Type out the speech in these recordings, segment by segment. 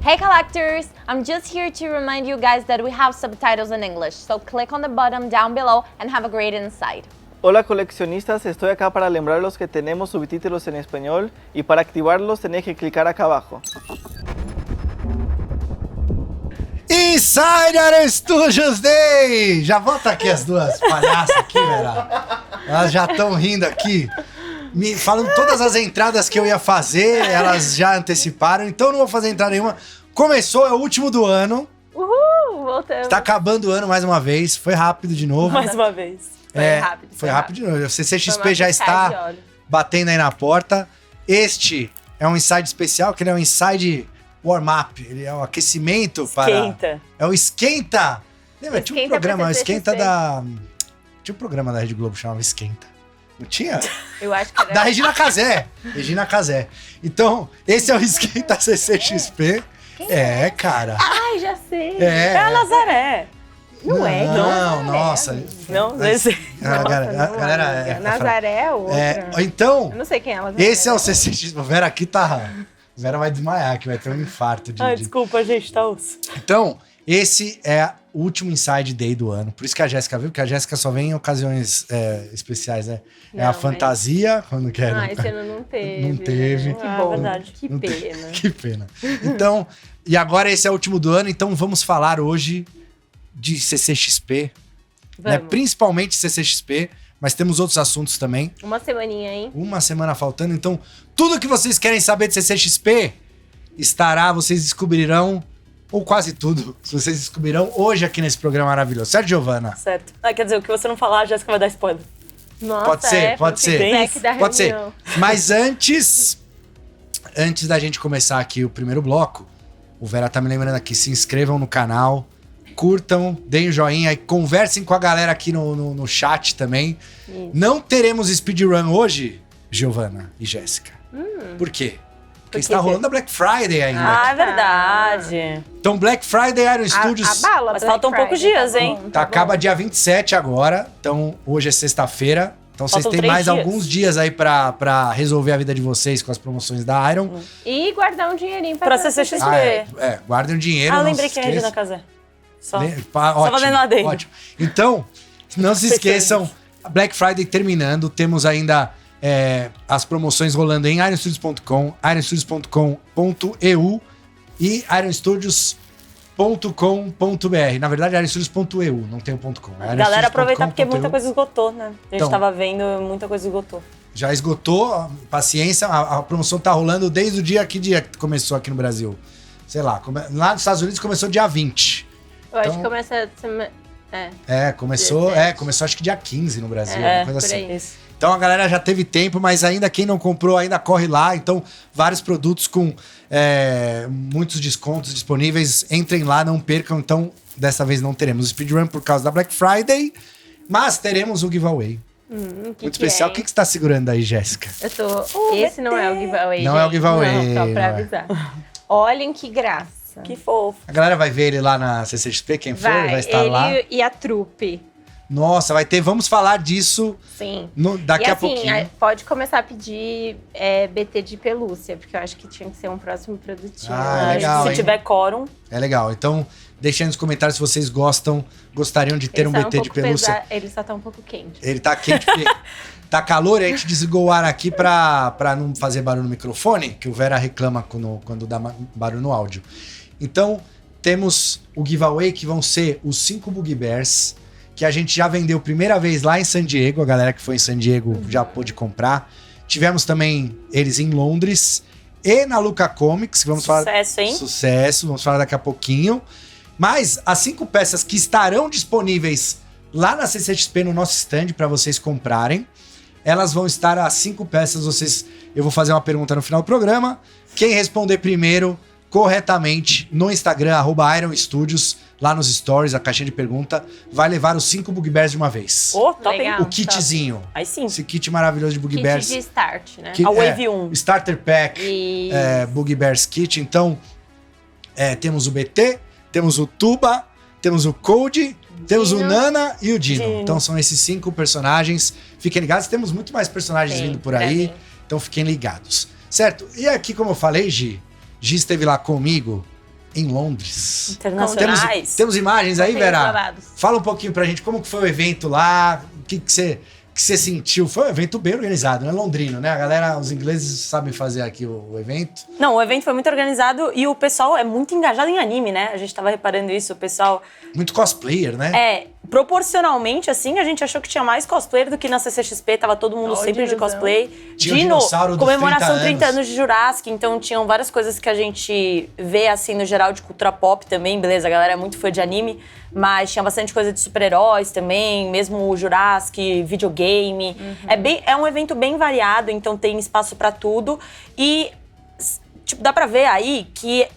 Hey collectors! I'm just here to remind you guys that we have subtitles in English, so click on the button down below and have a great insight. Hola coleccionistas, estoy acá para lembrarlos que tenemos subtítulos en español y para activarlos tenés que clicar acá abajo. Insider Studios Day! Já volta aqui as duas palhaças aqui, Vera. Elas já estão rindo aqui. Me falam todas as entradas que eu ia fazer, elas já anteciparam, então não vou fazer entrada nenhuma. Começou, é o último do ano. Uhul! Voltamos. Está acabando o ano mais uma vez, foi rápido de novo. Mais uma vez. Foi rápido de novo. O CCXP já está batendo aí na porta. Este é um inside especial, que ele é um inside warm-up. Ele é o aquecimento Esquenta. É o esquenta. Lembra? Tinha um programa, o esquenta da... Tinha um programa da Rede Globo que chamava Esquenta. Não tinha? Eu acho que era... Da Regina Casé. Regina Casé. Então, esse é o esquenta CCXP. É, cara. Ai, já sei. É a Nazaré. Não é? Não, nossa. Não, Mas- esse. A galera... Nazaré é outra. Então, Eu não sei quem é ela. esse é o CCXP. Vera aqui tá... Vera vai desmaiar, que vai ter um infarto de... Ai, desculpa, gente, tá osso. Então, esse é o último Inside Day do ano. Por isso que a Jéssica viu, porque a Jéssica só vem em ocasiões especiais, né? É Não, a fantasia, quando quer. Ah, esse ano não teve. Não teve. Que Ah, bom. verdade. Que Não tem- pena. Que pena. Então, e agora esse é o último do ano, então vamos falar hoje de CCXP, né? Vamos. Principalmente CCXP, mas temos outros assuntos também. Uma semaninha, hein? Uma semana faltando, então tudo que vocês querem saber de CCXP estará, vocês descobrirão, ou quase tudo, vocês descobrirão hoje aqui nesse programa maravilhoso. Certo, Giovana? Certo. Ah, quer dizer, o que você não falar, a Jéssica vai dar spoiler. Nossa, Pode ser, pode foi o ser. feedback da Pode ser. reunião. Mas antes da gente começar aqui o primeiro bloco, o Vera tá me lembrando aqui, se inscrevam no canal, curtam, deem um joinha e conversem com a galera aqui no chat também. Isso. Não teremos speedrun hoje, Giovana e Jéssica. Por quê? Porque está rolando a Black Friday ainda. Ah, é verdade. Então, Black Friday Iron Studios A bala Mas Black faltam poucos Friday, dias, tá hein? bom, tá, tá acaba bom. dia 27 agora. Então, hoje é sexta-feira. Então vocês Faltam têm 3 mais dias. alguns dias aí pra resolver a vida de vocês com as promoções da Iron. E guardar um dinheirinho Pra CCXP. Guardem o dinheiro. Ah, eu não lembrei se que é a Regina esqueçam. Casé. Só. Ótimo, fazendo lá dentro. ótimo. Então, não se esqueçam, a Black Friday terminando, temos ainda as promoções rolando em ironstudios.com, ironstudios.com.eu e ironstudios.com.br. Na verdade, ironstudios.eu, não tem o .com. É Galera, aproveitar porque muita ironstudios.com.eu. coisa esgotou, né? A gente Então. tava vendo, muita coisa esgotou. Já esgotou, paciência, a promoção tá rolando desde o dia que começou aqui no Brasil. Sei lá, lá nos Estados Unidos começou dia 20. Eu acho Então- que começa... Começou 17. começou acho que dia 15 no Brasil, É, uma coisa por assim. aí. Isso. Então a galera já teve tempo, mas ainda quem não comprou ainda corre lá. Então vários produtos com muitos descontos disponíveis. Entrem lá, não percam. Então dessa vez não teremos speedrun por causa da Black Friday, mas teremos o giveaway. Muito especial. É? O que você está segurando aí, Jéssica? Eu tô... Esse não é o giveaway, Não é o gente. giveaway, Não, só pra não é. avisar. Olhem que graça. Que fofo. A galera vai ver ele lá na CCXP, quem for, vai estar ele lá. e a trupe. Nossa, vai ter. Vamos falar disso Sim. daqui e a assim, pouquinho. pode começar a pedir BT de pelúcia, porque eu acho que tinha que ser um próximo produtinho. Ah, né? legal, Se hein? tiver quórum, É legal. Então, deixem nos comentários se vocês gostariam de ter Ele um só BT de pelúcia. Ele só tá um pouco quente. Ele tá quente porque tá calor e a gente desligou o ar aqui pra não fazer barulho no microfone, que o Vera reclama quando dá barulho no áudio. Então, temos o giveaway, que vão ser os 5 Boogie Bears, que a gente já vendeu primeira vez lá em San Diego. A galera que foi em San Diego já pôde comprar. Tivemos também eles em Londres e na Luca Comics, que vamos falar... sucesso, hein? Sucesso, vamos falar daqui a pouquinho. Mas as 5 peças que estarão disponíveis lá na CCXP no nosso stand para vocês comprarem, elas vão estar as 5 peças. Eu vou fazer uma pergunta no final do programa. Quem responder primeiro corretamente no Instagram, @IronStudios, lá nos stories, a caixinha de pergunta, vai levar os 5 Boogie Bears de uma vez. Ô, top, Legal. hein? O kitzinho. Aí sim. Esse kit maravilhoso de Boogie Kit Bears. de start, né? Que A Wave 1. Starter Pack. E... Boogie Bears Kit. Então, temos o BT, temos o Tuba, temos o Code, temos o Dino. Nana e o Dino. Dino. Então são esses 5 personagens. Fiquem ligados, temos muito mais personagens Sim, vindo por pra aí. mim. Então fiquem ligados. Certo? E aqui, como eu falei, Gi esteve lá comigo em Londres. Internacionais. Temos imagens aí, Tem Vera? babados. Fala um pouquinho pra gente como que foi o evento lá, o que você sentiu. Foi um evento bem organizado, né? Londrino, né? A galera, os ingleses sabem fazer aqui o evento. Não, o evento foi muito organizado e o pessoal é muito engajado em anime, né? A gente tava reparando isso, o pessoal... Muito cosplayer, né? Proporcionalmente, assim, a gente achou que tinha mais cosplayer do que na CCXP, tava todo mundo Ó, sempre de dinossauro. cosplay. Tinha o dinossauro dos comemoração 30 anos de Jurassic, então tinham várias coisas que a gente vê, assim, no geral de cultura pop também, beleza, a galera é muito fã de anime, mas tinha bastante coisa de super-heróis também, mesmo o Jurassic, videogame. É um evento bem variado, então tem espaço pra tudo e, tipo, dá pra ver aí que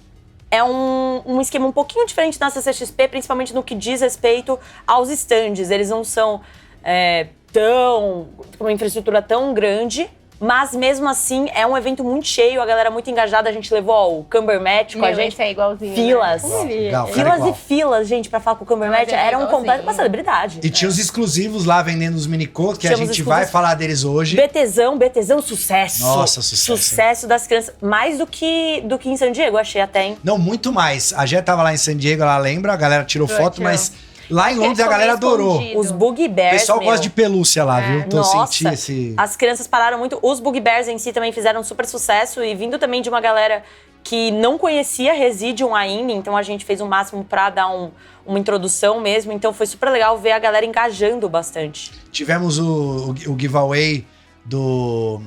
é um esquema um pouquinho diferente da CCXP, principalmente no que diz respeito aos stands. Eles não são com uma infraestrutura tão grande, mas mesmo assim é um evento muito cheio, a galera muito engajada. A gente levou o Cumberbatch com a gente. Esse é igualzinho, Filas. Né? Legal, cara, Filas igual. e filas, gente, pra falar com o Cumberbatch. Não, mas é Era igualzinho. uma celebridade. E tinha os exclusivos lá vendendo os minicodes, que a Tínhamos gente exclusivos. vai falar deles hoje. BTzão, sucesso. Nossa, sucesso, Sucesso das crianças. Mais do que em San Diego, achei até, hein? Não, muito mais. A Jé tava lá em San Diego, ela lembra, a galera tirou foto, tirou. mas lá em Porque Londres a ficou galera meio adorou. escondido. Os Boogie O Bears, pessoal meu. gosta de pelúcia lá, viu? Então eu Nossa, senti esse... as crianças pararam muito. Os Boogie Bears em si também fizeram super sucesso e vindo também de uma galera que não conhecia Residium ainda, então a gente fez o máximo pra dar uma introdução mesmo, então foi super legal ver a galera engajando bastante. Tivemos o giveaway do...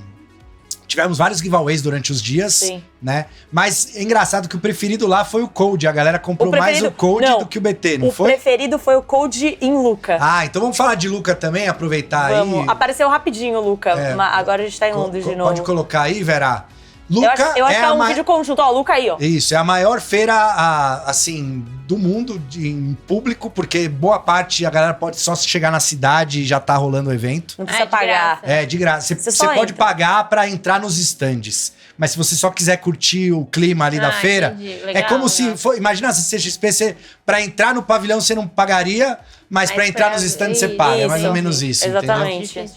Tivemos vários giveaways durante os dias, Sim. né? Mas é engraçado que o preferido lá foi o Code. A galera comprou mais o Code não, do que o BT, não o foi? preferido foi o Code em Luca. Ah, então vamos falar de Luca também, aproveitar Vamos. aí. Apareceu rapidinho o Luca, mas agora a gente tá em Londres de novo. Pode colocar aí, Vera. Eu Luca acho que é a um vídeo conjunto. Ó, o Luca aí, ó. Isso, é a maior feira, assim, do mundo em público, porque boa parte a galera pode só chegar na cidade e já tá rolando o evento. Não precisa de pagar. graça. É, de graça. Você Você só pode entra. pagar pra entrar nos stands. mas se você só quiser curtir o clima ali da feira, entendi. é Legal, como se... Imagina a CCXP, pra entrar no pavilhão você não pagaria, mas pra entrar nos stands você paga. É mais ou menos isso, entendeu? Exatamente.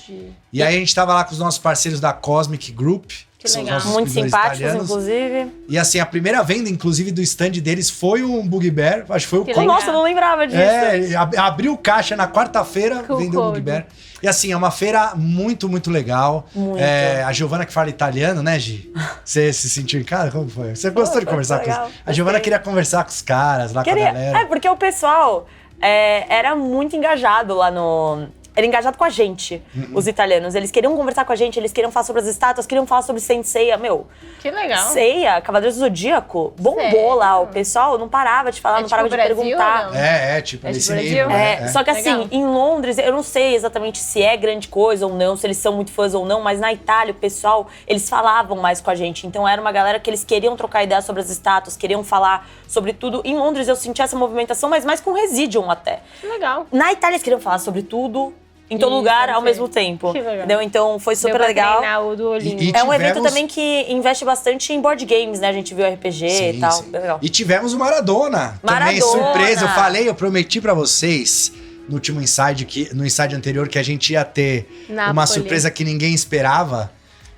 E aí a gente tava lá com os nossos parceiros da Cosmic Group, que são os legal. nossos Muito distribuidores simpáticos, italianos. inclusive. E assim, a primeira venda, inclusive, do stand deles foi um Bugbear. Acho que foi o Code. Nossa, eu não lembrava disso. É, abriu caixa na quarta-feira, Com o vendeu o Code. Bugbear. E assim, é uma feira muito, muito legal. Muito. A Giovana que fala italiano, né, Gi? Você se sentiu em casa? Como foi? Você gostou de foi conversar com legal, eles? A Giovana gostei. queria conversar com os caras, lá com a galera. É, porque o pessoal era muito engajado lá no... Era engajado com a gente, os italianos. Eles queriam conversar com a gente, eles queriam falar sobre as estátuas, queriam falar sobre Senseiya. Meu, Que legal. Seiya, Cavaleiros do Zodíaco, bombou Sério? lá. O pessoal não parava de falar, É não tipo parava de Brasil, perguntar. ou não? Tipo, É nesse tipo nível. Brasil? né? Só que assim, Legal. em Londres, eu não sei exatamente se é grande coisa ou não, se eles são muito fãs ou não, mas na Itália, o pessoal, eles falavam mais com a gente. Então era uma galera que eles queriam trocar ideia sobre as estátuas, queriam falar sobre tudo. Em Londres eu senti essa movimentação, mas mais com Residium até. Que legal. Na Itália eles queriam falar sobre tudo, em todo Isso, lugar, ao sei. mesmo tempo. Que legal. Entendeu? Então foi super Deu pra legal. treinar o do olhinho. E É um evento tivemos- também que investe bastante em board games, né? A gente viu RPG e tal. Sim. Bem legal. E tivemos o Maradona. Também Maradona. surpresa. Eu prometi pra vocês no último no inside anterior que a gente ia ter uma Nápoles. surpresa que ninguém esperava.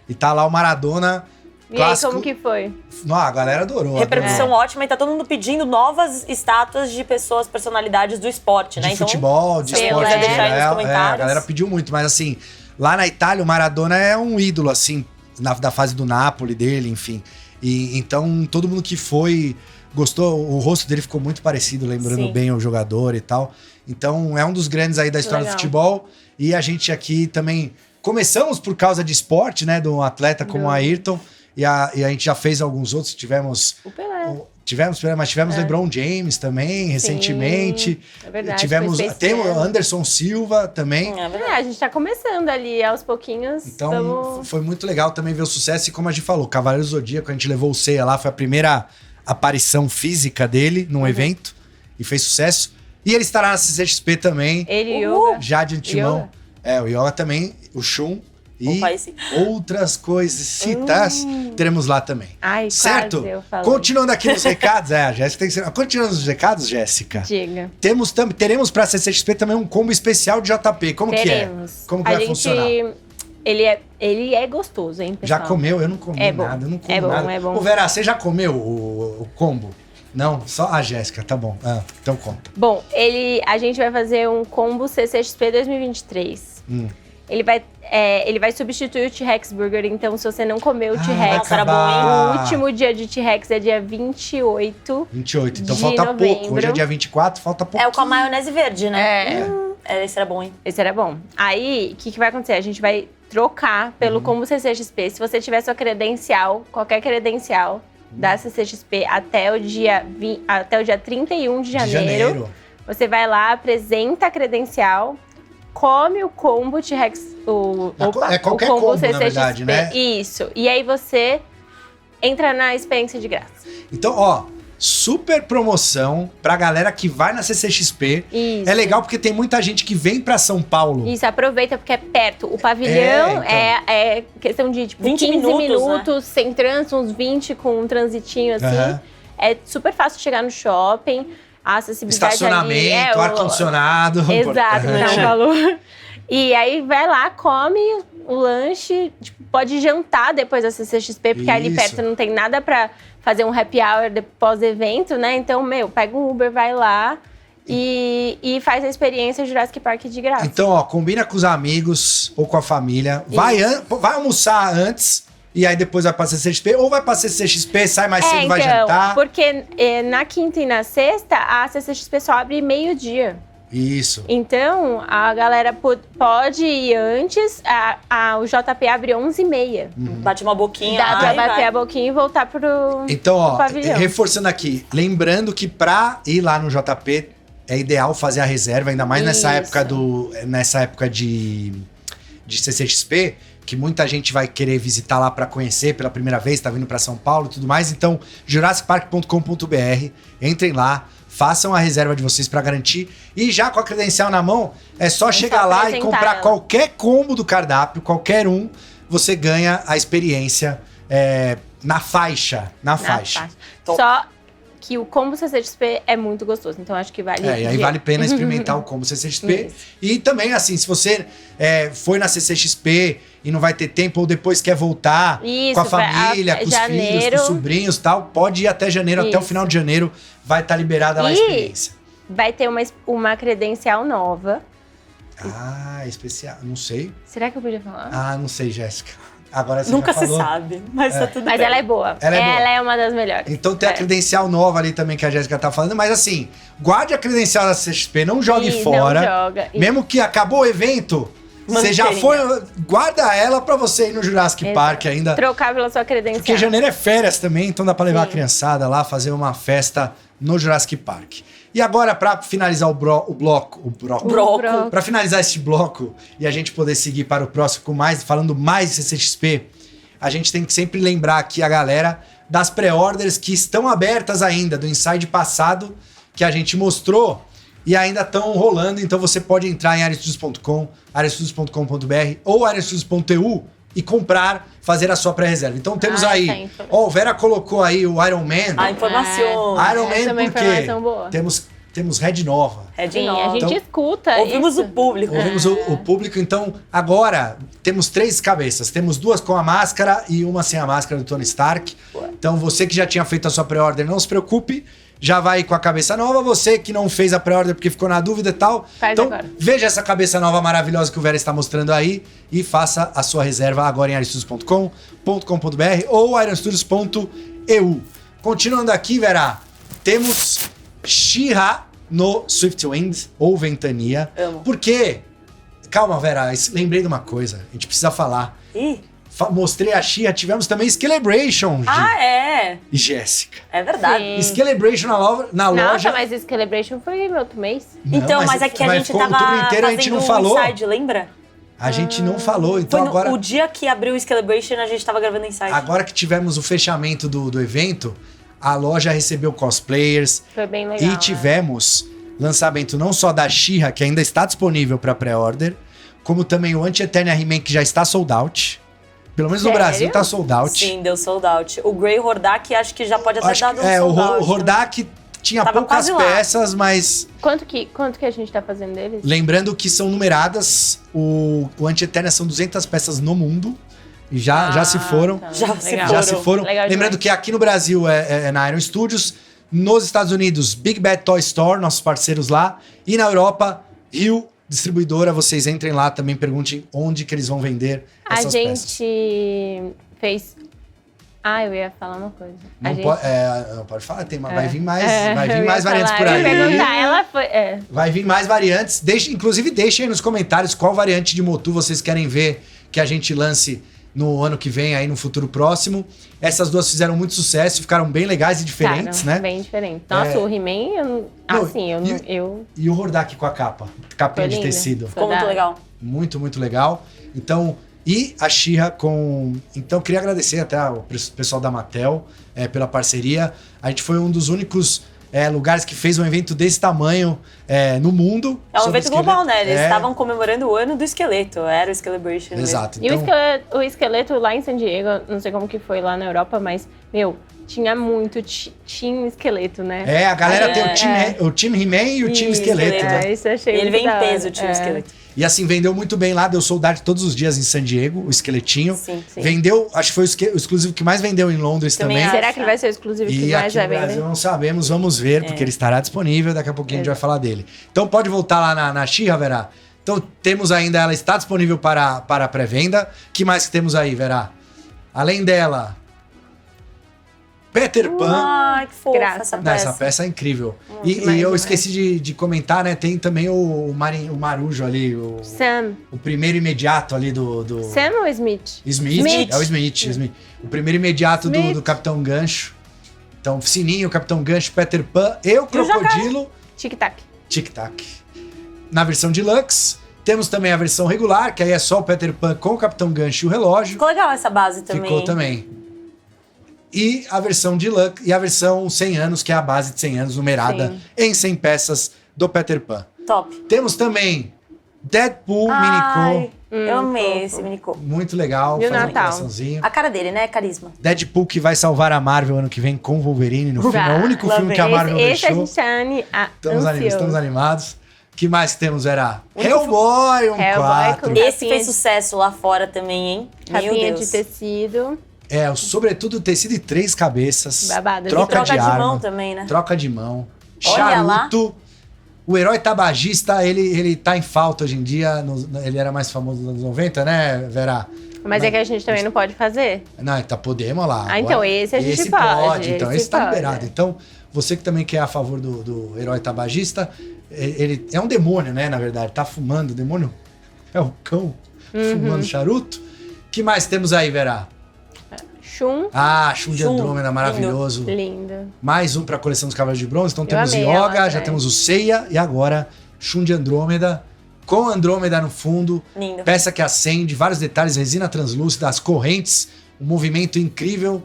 E tá lá o Maradona. E aí, Clássico. como que foi? Não, a galera adorou. Repercussão adorou. ótima e tá todo mundo pedindo novas estátuas de pessoas, personalidades do esporte, né? De futebol, de Pelé. esporte. Deixar aí nos a comentários. galera pediu muito, mas assim, lá na Itália o Maradona é um ídolo, assim, da fase do Napoli dele, enfim. E então todo mundo que foi gostou, o rosto dele ficou muito parecido, lembrando Sim. bem o jogador e tal. Então é um dos grandes aí da história Legal. do futebol. E a gente aqui também começamos por causa de esporte, né? De um atleta como o Ayrton. E a gente já fez alguns outros, tivemos. O Pelé. Tivemos LeBron James também, recentemente. é verdade, Tivemos, foi esse tem o ano. Anderson Silva também. É verdade. A gente tá começando ali, aos pouquinhos. Então, tamo- foi muito legal também ver o sucesso. E como a gente falou, Cavaleiros do Zodíaco, a gente levou o Seiya lá, foi a primeira aparição física dele num evento. E fez sucesso. E ele estará na CCXP também, Ele e o Yoga. já de antemão. Yoga. O Yoga também, o Shun. E Opa, esse. outras coisitas teremos lá também. Ai, Certo? quase eu falei. Continuando aqui nos recados, a Jéssica tem que ser... Continuando nos recados, Jéssica. Diga. Teremos pra CCXP também um combo especial de JP. Como Teremos. que é? Como que A vai gente- funcionar? Ele é gostoso, hein, pessoal? Já comeu? Eu não comi É bom. nada. Eu não como É bom, nada. é bom. Ô, Vera, você já comeu o combo? Não? Só a Jéssica, tá bom. Então conta. Bom, a gente vai fazer um combo CCXP 2023. Ele vai substituir o T-Rex Burger, então se você não comeu o vai T-Rex, acabar. o último dia de T-Rex é dia 28. 28. Então De falta pouco. novembro. Hoje é dia 24, falta pouco. É o com a maionese verde, né? É. Esse era bom, hein? Esse era bom. Aí, o que vai acontecer? A gente vai trocar pelo combo CCXP. Se você tiver sua credencial, qualquer credencial da CCXP até o dia 31 de janeiro, você vai lá, apresenta a credencial, come o combo T-Rex, É qualquer o combo combo, na verdade, né? Isso. E aí você entra na experiência de graça. Então, ó, super promoção pra galera que vai na CCXP. Isso. É legal porque tem muita gente que vem pra São Paulo. Isso, aproveita porque é perto. O pavilhão então. é questão de tipo, 20 15 minutos, minutos sem trânsito, uns 20 com um transitinho assim. Aham. É super fácil chegar no shopping, a acessibilidade Estacionamento, ali, ar-condicionado. Exato, Importante. não falou. E aí vai lá, come o lanche, tipo, pode jantar depois da CCXP, porque ali Isso. perto não tem nada pra fazer um happy hour pós-evento, né? Então, pega um Uber, vai lá e faz a experiência Jurassic Park de graça. Então, ó, combina com os amigos ou com a família. Vai almoçar antes e aí depois vai pra CCXP. Ou vai pra CCXP, sai mais cedo, vai jantar. Porque na quinta e na sexta, a CCXP só abre meio-dia. Isso. Então, a galera pode ir antes, o JP abre 11h30. Bate uma boquinha. Dá pra aí bater vai. a boquinha e voltar pro Então, ó, pavilhão. reforçando aqui, lembrando que pra ir lá no JP é ideal fazer a reserva, ainda mais nessa época de CCXP, que muita gente vai querer visitar lá pra conhecer pela primeira vez, tá vindo pra São Paulo e tudo mais. Então, jurassicpark.com.br, entrem lá, façam a reserva de vocês pra garantir. E já com a credencial na mão, é só chegar lá e apresentar comprar ela. qualquer combo do cardápio, qualquer um, você ganha a experiência Na faixa. Top. Só que o combo CCXP é muito gostoso, então acho que vale. E aí vale a pena experimentar o combo CCXP. Isso. E também, assim, se você foi na CCXP e não vai ter tempo, ou depois quer voltar Isso, com a família, com os janeiro. filhos, com os sobrinhos e tal, pode ir até janeiro, até o Isso. final de janeiro, vai estar liberada lá a E- experiência. Vai ter uma credencial nova. Especial. Não sei. Será que eu podia falar? Não sei, Jéssica. Agora você Nunca já se falou. sabe, mas tá tudo Mas bem. ela é boa. Ela é boa. É uma das melhores. Então tem a credencial nova ali também que a Jéssica tá falando, mas assim, guarde a credencial da CXP, não jogue Sim, fora. não joga. Mesmo que acabou o evento, você já Mantenha. foi, guarda ela pra você ir no Jurassic Exato. Park ainda. Trocar pela sua credencial. Porque janeiro é férias também, então dá pra levar Sim. a criançada lá, fazer uma festa no Jurassic Park. E agora, pra finalizar o bloco. Pra finalizar este bloco e a gente poder seguir para o próximo falando mais de CCXP, a gente tem que sempre lembrar aqui a galera das pré-orders que estão abertas ainda, do Inside passado, que a gente mostrou e ainda estão rolando. Então você pode entrar em areastudios.com, areastudios.com.br ou areastudios.eu e comprar, fazer a sua pré-reserva. Então temos aí... tem. Ó, o Vera colocou aí o Iron Man. A informação. Iron essa é Man uma por quê? informação boa. Temos Red Nova. É de Sim, nós. a gente Então, escuta Ouvimos isso. o público. Ouvimos o público, então agora temos 3 cabeças. Temos 2 com a máscara e uma sem a máscara do Tony Stark. Então você que já tinha feito a sua pré-order, não se preocupe, já vai com a cabeça nova. Você que não fez a pré-order porque ficou na dúvida e tal, Faz então agora. veja essa cabeça nova maravilhosa que o Vera está mostrando aí e faça a sua reserva agora em arestudios.com.br ou ironstudios.eu. Continuando aqui, Vera, temos She-Ra no Swiftwind ou Ventania. Amo. Porque, calma, Vera, lembrei de uma coisa. A gente precisa falar. Ih. Mostrei a She-Ra, tivemos também Scalebration, É. e Jéssica. É verdade. Sim. Scalebration na Nossa, loja. mas esse Celebration foi meu outro mês. Não, Então, mas é que a gente ficou tava o turno inteiro, a gente não fazendo falou. um inside, lembra? A gente não falou, então Foi agora... o dia que abriu o Scalebration, a gente tava gravando inside. Agora que tivemos o fechamento do evento, a loja recebeu cosplayers. Foi bem legal. E tivemos lançamento não só da She-Ra, que ainda está disponível para pré-order, como também o Anti-Eternia He-Man, que já está sold out. Pelo menos no Sério? Brasil tá sold out. Sim, deu sold out. O Grey Hordak acho que já pode até Acho dar que, um sold out. o Hordak tinha Tava poucas quase lá. peças, mas Quanto que a gente tá fazendo deles? lembrando que são numeradas, o Anti-Eternia são 200 peças no mundo. E já se foram. Tá. Já se Legal. Já se foram. Legal Lembrando demais. que aqui no Brasil é na Iron Studios, nos Estados Unidos, Big Bad Toy Store, nossos parceiros lá, e na Europa, Rio Distribuidora, vocês entrem lá também, perguntem onde que eles vão vender A essas peças. gente fez... eu ia falar uma coisa. Não pode falar, vai vir mais, vai eu vir ia mais variantes falar, por eu ia aí. perguntar, ela foi... Vai vir mais variantes. Inclusive, deixem aí nos comentários qual variante de Motu vocês querem ver que a gente lance no ano que vem, aí no futuro próximo. Essas duas fizeram muito sucesso, ficaram bem legais e diferentes, Cara, né? bem diferente. Nossa, o He-Man, E o Hordak com a capinha de lindo. tecido. Ficou muito legal. Muito, muito legal. Então, e a She-Ra com... Então, queria agradecer até ao pessoal da Mattel pela parceria. A gente foi um dos únicos lugares que fez um evento desse tamanho no mundo. É um sobre evento esqueleto. global, né? Eles estavam comemorando o ano do esqueleto. Era o Scalebration mesmo. Exato. E o esqueleto lá em San Diego, não sei como que foi lá na Europa, mas, tinha muito Team Esqueleto, né? A galera tem o time He-Man e o time Esqueleto, né? Isso eu achei E ele muito vem em da hora. peso, o time esqueleto. E assim, vendeu muito bem lá, deu sold out todos os dias em San Diego, o esqueletinho. Sim. Vendeu, acho que foi o exclusivo que mais vendeu em Londres Também também. acho. Será que ele vai ser o exclusivo que E mais aqui vai no Brasil vender? não sabemos, vamos ver, porque ele estará disponível, daqui a pouquinho a gente vai falar dele. Então pode voltar lá na She-Ra, Vera. Então temos ainda, ela está disponível para a pré-venda. Que mais que temos aí, Vera? Além dela, Peter Pan. Ai, que fofa Graça. essa Não, peça. essa peça é incrível. E demais, eu demais. esqueci de comentar, né? Tem também o Marujo ali, Sam. o primeiro imediato ali do... Sam ou Smith? Smith. É o Smith. O primeiro imediato Smith. do Capitão Gancho. Então, Sininho, Capitão Gancho, Peter Pan e o Crocodilo. Tic-tac. Tic-tac. Na versão Deluxe. Temos também a versão regular, que aí é só o Peter Pan com o Capitão Gancho e o relógio. Ficou legal essa base também. Ficou também. E a versão Deluxe e a versão 100 anos, que é a base de 100 anos, numerada Sim. em 100 peças do Peter Pan. Top. Temos também Deadpool Ai, Minico. Eu amei fofo. esse Minico. Muito legal. E o faz um Natal? coraçãozinho. A cara dele, né? Carisma. Deadpool que vai salvar a Marvel ano que vem com Wolverine no filme. É o único Lá filme que a vem. Marvel Esse a deixou. gente tá Estamos ansioso. animados. Que mais que temos, Vera? Hellboy, um Hellboy 4. com- Esse Capinha fez de- sucesso lá fora também, hein? Meu Capinha Deus. de tecido. É, sobretudo tecido de 3 cabeças. Babado. Troca, Troca de arma. mão também, né? Troca de mão. Olha lá. Charuto. O herói tabagista, ele tá em falta hoje em dia. Ele era mais famoso nos anos 90, né, Vera? Mas é que a gente também não pode fazer. Não, tá, podemos lá. Ah, então Agora, esse a gente pode, Então esse esse tá pode. liberado. Então, você que também quer a favor do herói tabagista, ele é um demônio, né, na verdade. Tá fumando, o demônio é o cão fumando charuto. Que mais temos aí, Vera? Shun, Ah, Shun de Shun, Andrômeda, maravilhoso. lindo. Mais um pra coleção dos Cavaleiros de Bronze. Então Eu temos amei Yoga, ela, já né? temos o Seiya e agora Shun de Andrômeda. Com Andrômeda no fundo, Lindo. peça que acende, vários detalhes, resina translúcida, as correntes, um movimento incrível.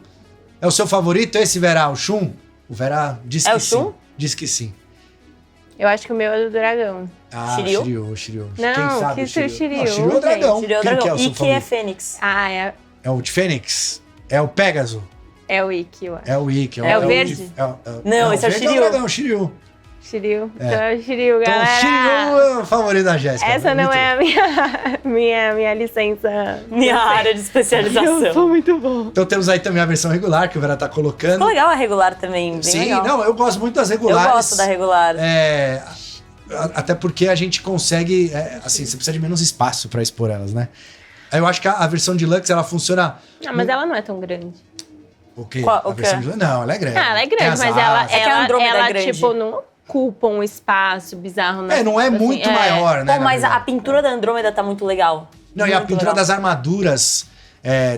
É o seu favorito esse, Vera? O Shun? O Vera disse É que o sim. Shun? Diz que sim. Eu acho que o meu é do dragão. Ah, Shiryu? Shiryu. Não, Quem sabe que o Shiryu? Shiryu, Não, Shiryu é o dragão. Tirei o Quem dragão. que é o seu E que é favorito? Fênix. Ah, É o de Fênix? É o Pégaso? é o Ikki, eu acho. É o Ikki. É o verde? Não, esse é o verde Shiryu. É o dragão, Shiryu. Shiryu. Então é o Shiryu, Então, galera. Shiryu é o favorito da Jéssica. Essa não Muito é a minha licença. Minha área de Eu especialização. sou muito bom. Então temos aí também a versão regular que o Vera tá colocando. Ficou legal a regular também, bem Sim, legal. não, eu gosto muito das Eu regulares. gosto da regular. É, até porque a gente consegue, assim, você precisa de menos espaço pra expor elas, né? Eu acho que a versão Deluxe, ela funciona... Não, mas ela não é tão grande. O quê? Qual- a o quê? versão Deluxe? Não, ela é grande. Ah, ela é Tem grande, as mas ela, asas. que a Andrômeda é grande. tipo, não ocupa um espaço bizarro. É, não é tipo muito assim, maior, né? Pô, na mas a verdade. pintura da Andrômeda tá muito legal. Não, e a Muito pintura legal. das armaduras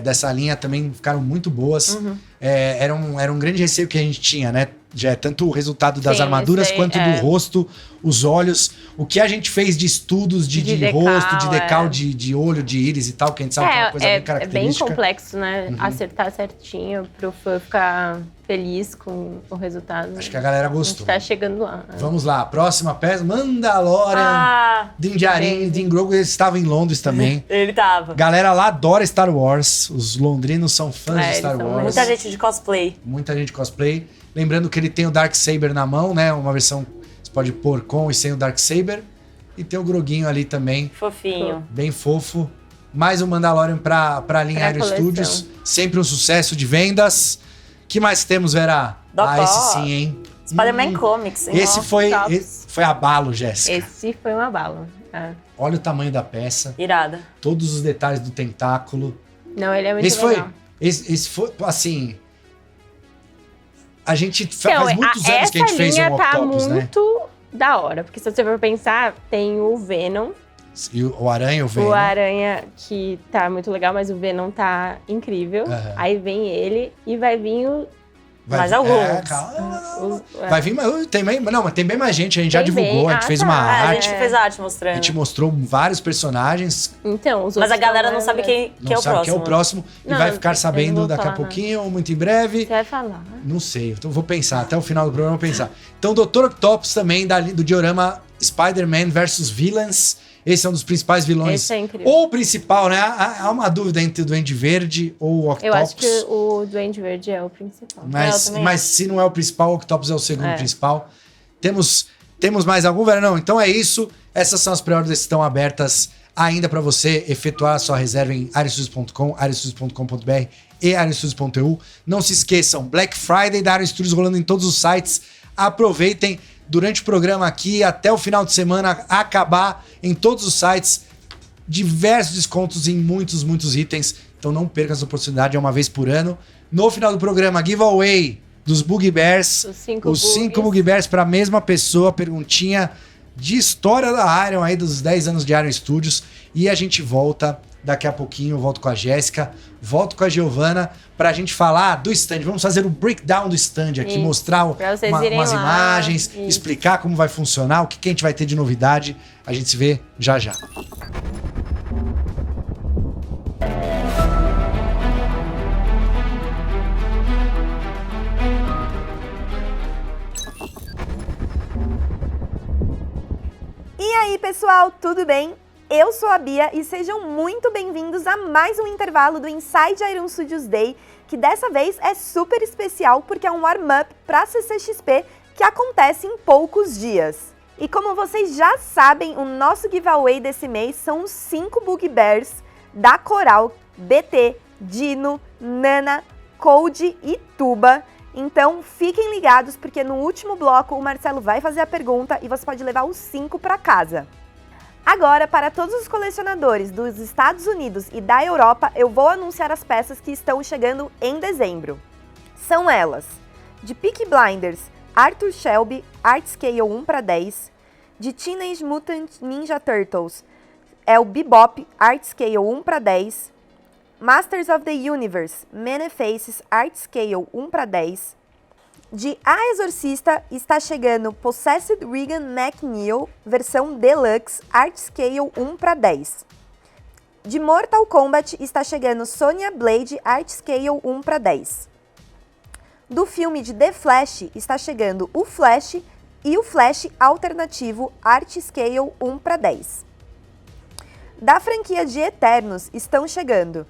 dessa linha também ficaram muito boas. Uhum. Era um grande receio que a gente tinha, né? Já é tanto o resultado das Sim, armaduras isso aí, quanto do rosto, os olhos. O que a gente fez de estudos de decal, rosto, de decal, é. de olho, de íris e tal, que a gente sabe que é uma coisa bem é bem característica. complexo, né? Acertar certinho pro fã ficar feliz com o resultado. Acho que a galera A gente gostou. tá chegando lá. Vamos lá, próxima peça, Mandalorian. Ah, Din Djarin e Din Grogu, eles estavam em Londres também. ele tava. Galera lá adora Star Wars. Os londrinos são fãs de eles Star são Wars. Muita gente de cosplay. Muita gente cosplay. Lembrando que ele tem o Darksaber na mão, né? Uma versão que você pode pôr com e sem o Darksaber. E tem o Groguinho ali também, Fofinho. bem fofo. Mais um Mandalorian pra linha Pra Aero coleção. Studios. Sempre um sucesso de vendas. Que mais temos, Vera? Doc Ah, esse Ock. sim, hein? Spider-Man Comics. hein? Esse Ó, foi, tops. foi abalo, Jéssica. Esse foi uma bala. Ah. Olha o tamanho da peça. Irada. Todos os detalhes do tentáculo. Não, ele é muito Esse legal. esse foi, assim... A gente Então, faz muitos anos que a gente essa fez linha um tá Octopus, né? muito da hora. Porque se você for pensar, tem o Venom, E o Aranha, o Venom. o Aranha, que tá muito legal, mas o Venom tá incrível. Aham. Aí vem ele e vai vir o... Mais vir- alguns. Calma. o- Vai vir, mas tem bem mais gente, a gente já Tem divulgou, bem. a gente Ah, fez tá. uma Ah, a arte, gente fez a arte a mostrando. gente mostrou vários personagens, Então, os Mas outros a galera tão não sabe lá, quem não é o sabe próximo. quem é o próximo, e Não, vai ficar eu não sabendo vou daqui a falar, pouquinho, ou muito em breve. Você vai falar. Não sei, então vou pensar, até o final do programa eu vou pensar. Então, Dr. Octopus também, do diorama Spider-Man vs. Villains. Esse é um dos principais vilões. Esse é incrível. Ou o principal, né? Há uma dúvida entre o Duende Verde ou o Octopus. Eu acho que o Duende Verde é o principal. Mas, eu também mas se não é o principal, o Octopus é o segundo É. principal. Temos mais algum, Vera? Não, então é isso. Essas são as pré-orders que estão abertas ainda para você efetuar a sua reserva em arestudios.com, arestudios.com.br e arestudios.eu. Não se esqueçam, Black Friday da Aero Studios rolando em todos os sites. Aproveitem durante o programa aqui, até o final de semana acabar em todos os sites. Diversos descontos em muitos itens. Então não perca essa oportunidade, é uma vez por ano. No final do programa, giveaway dos Boogie Bears. Os 5 Boogie Bears para a mesma pessoa. Perguntinha de história da Iron aí, dos 10 anos de Iron Studios. E a gente volta daqui a pouquinho. Eu volto com a Jéssica, volto com a Giovana pra gente falar do stand. Vamos fazer o breakdown do stand aqui, Isso. mostrar Pra vocês irem umas lá. imagens, Isso. explicar como vai funcionar, o que a gente vai ter de novidade. A gente se vê já já. E aí, pessoal, tudo bem? Eu sou a Bia e sejam muito bem-vindos a mais um intervalo do Inside Iron Studios Day, que dessa vez é super especial porque é um warm-up para a CCXP que acontece em poucos dias. E como vocês já sabem, o nosso giveaway desse mês são os 5 Boogie Bears da Coral, BT, Dino, Nana, Cold e Tuba. Então fiquem ligados porque no último bloco o Marcelo vai fazer a pergunta e você pode levar os 5 para casa. Agora, para todos os colecionadores dos Estados Unidos e da Europa, eu vou anunciar as peças que estão chegando em dezembro. São elas: de Peaky Blinders, Arthur Shelby, Art Scale 1:10, de Teenage Mutant Ninja Turtles, é o Bebop, Art Scale 1:10, Masters of the Universe, Many Faces, Art Scale 1:10, de A Exorcista está chegando Possessed Regan McNeil, versão Deluxe, Art Scale 1:10. De Mortal Kombat está chegando Sonya Blade, Art Scale 1:10. Do filme de The Flash está chegando o Flash e o Flash alternativo, Art Scale 1:10. Da franquia de Eternos estão chegando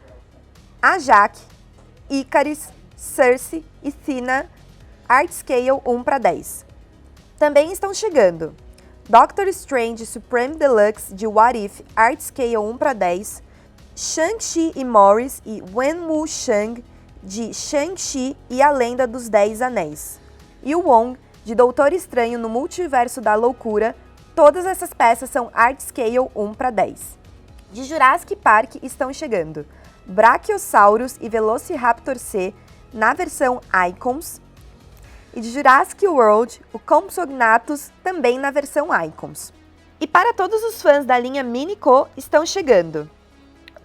a Jaque, Icarus, Cersei e Thena, Art Scale 1:10. Também estão chegando Doctor Strange Supreme Deluxe de What If, Art Scale 1:10, Shang-Chi e Morris e Wenwu Shang de Shang-Chi e a Lenda dos 10 Anéis, e o Wong de Doutor Estranho no Multiverso da Loucura. Todas essas peças são Art Scale 1:10. De Jurassic Park estão chegando Brachiosaurus e Velociraptor C na versão Icons, e de Jurassic World, o Compsognathus também na versão Icons. E para todos os fãs da linha Minico estão chegando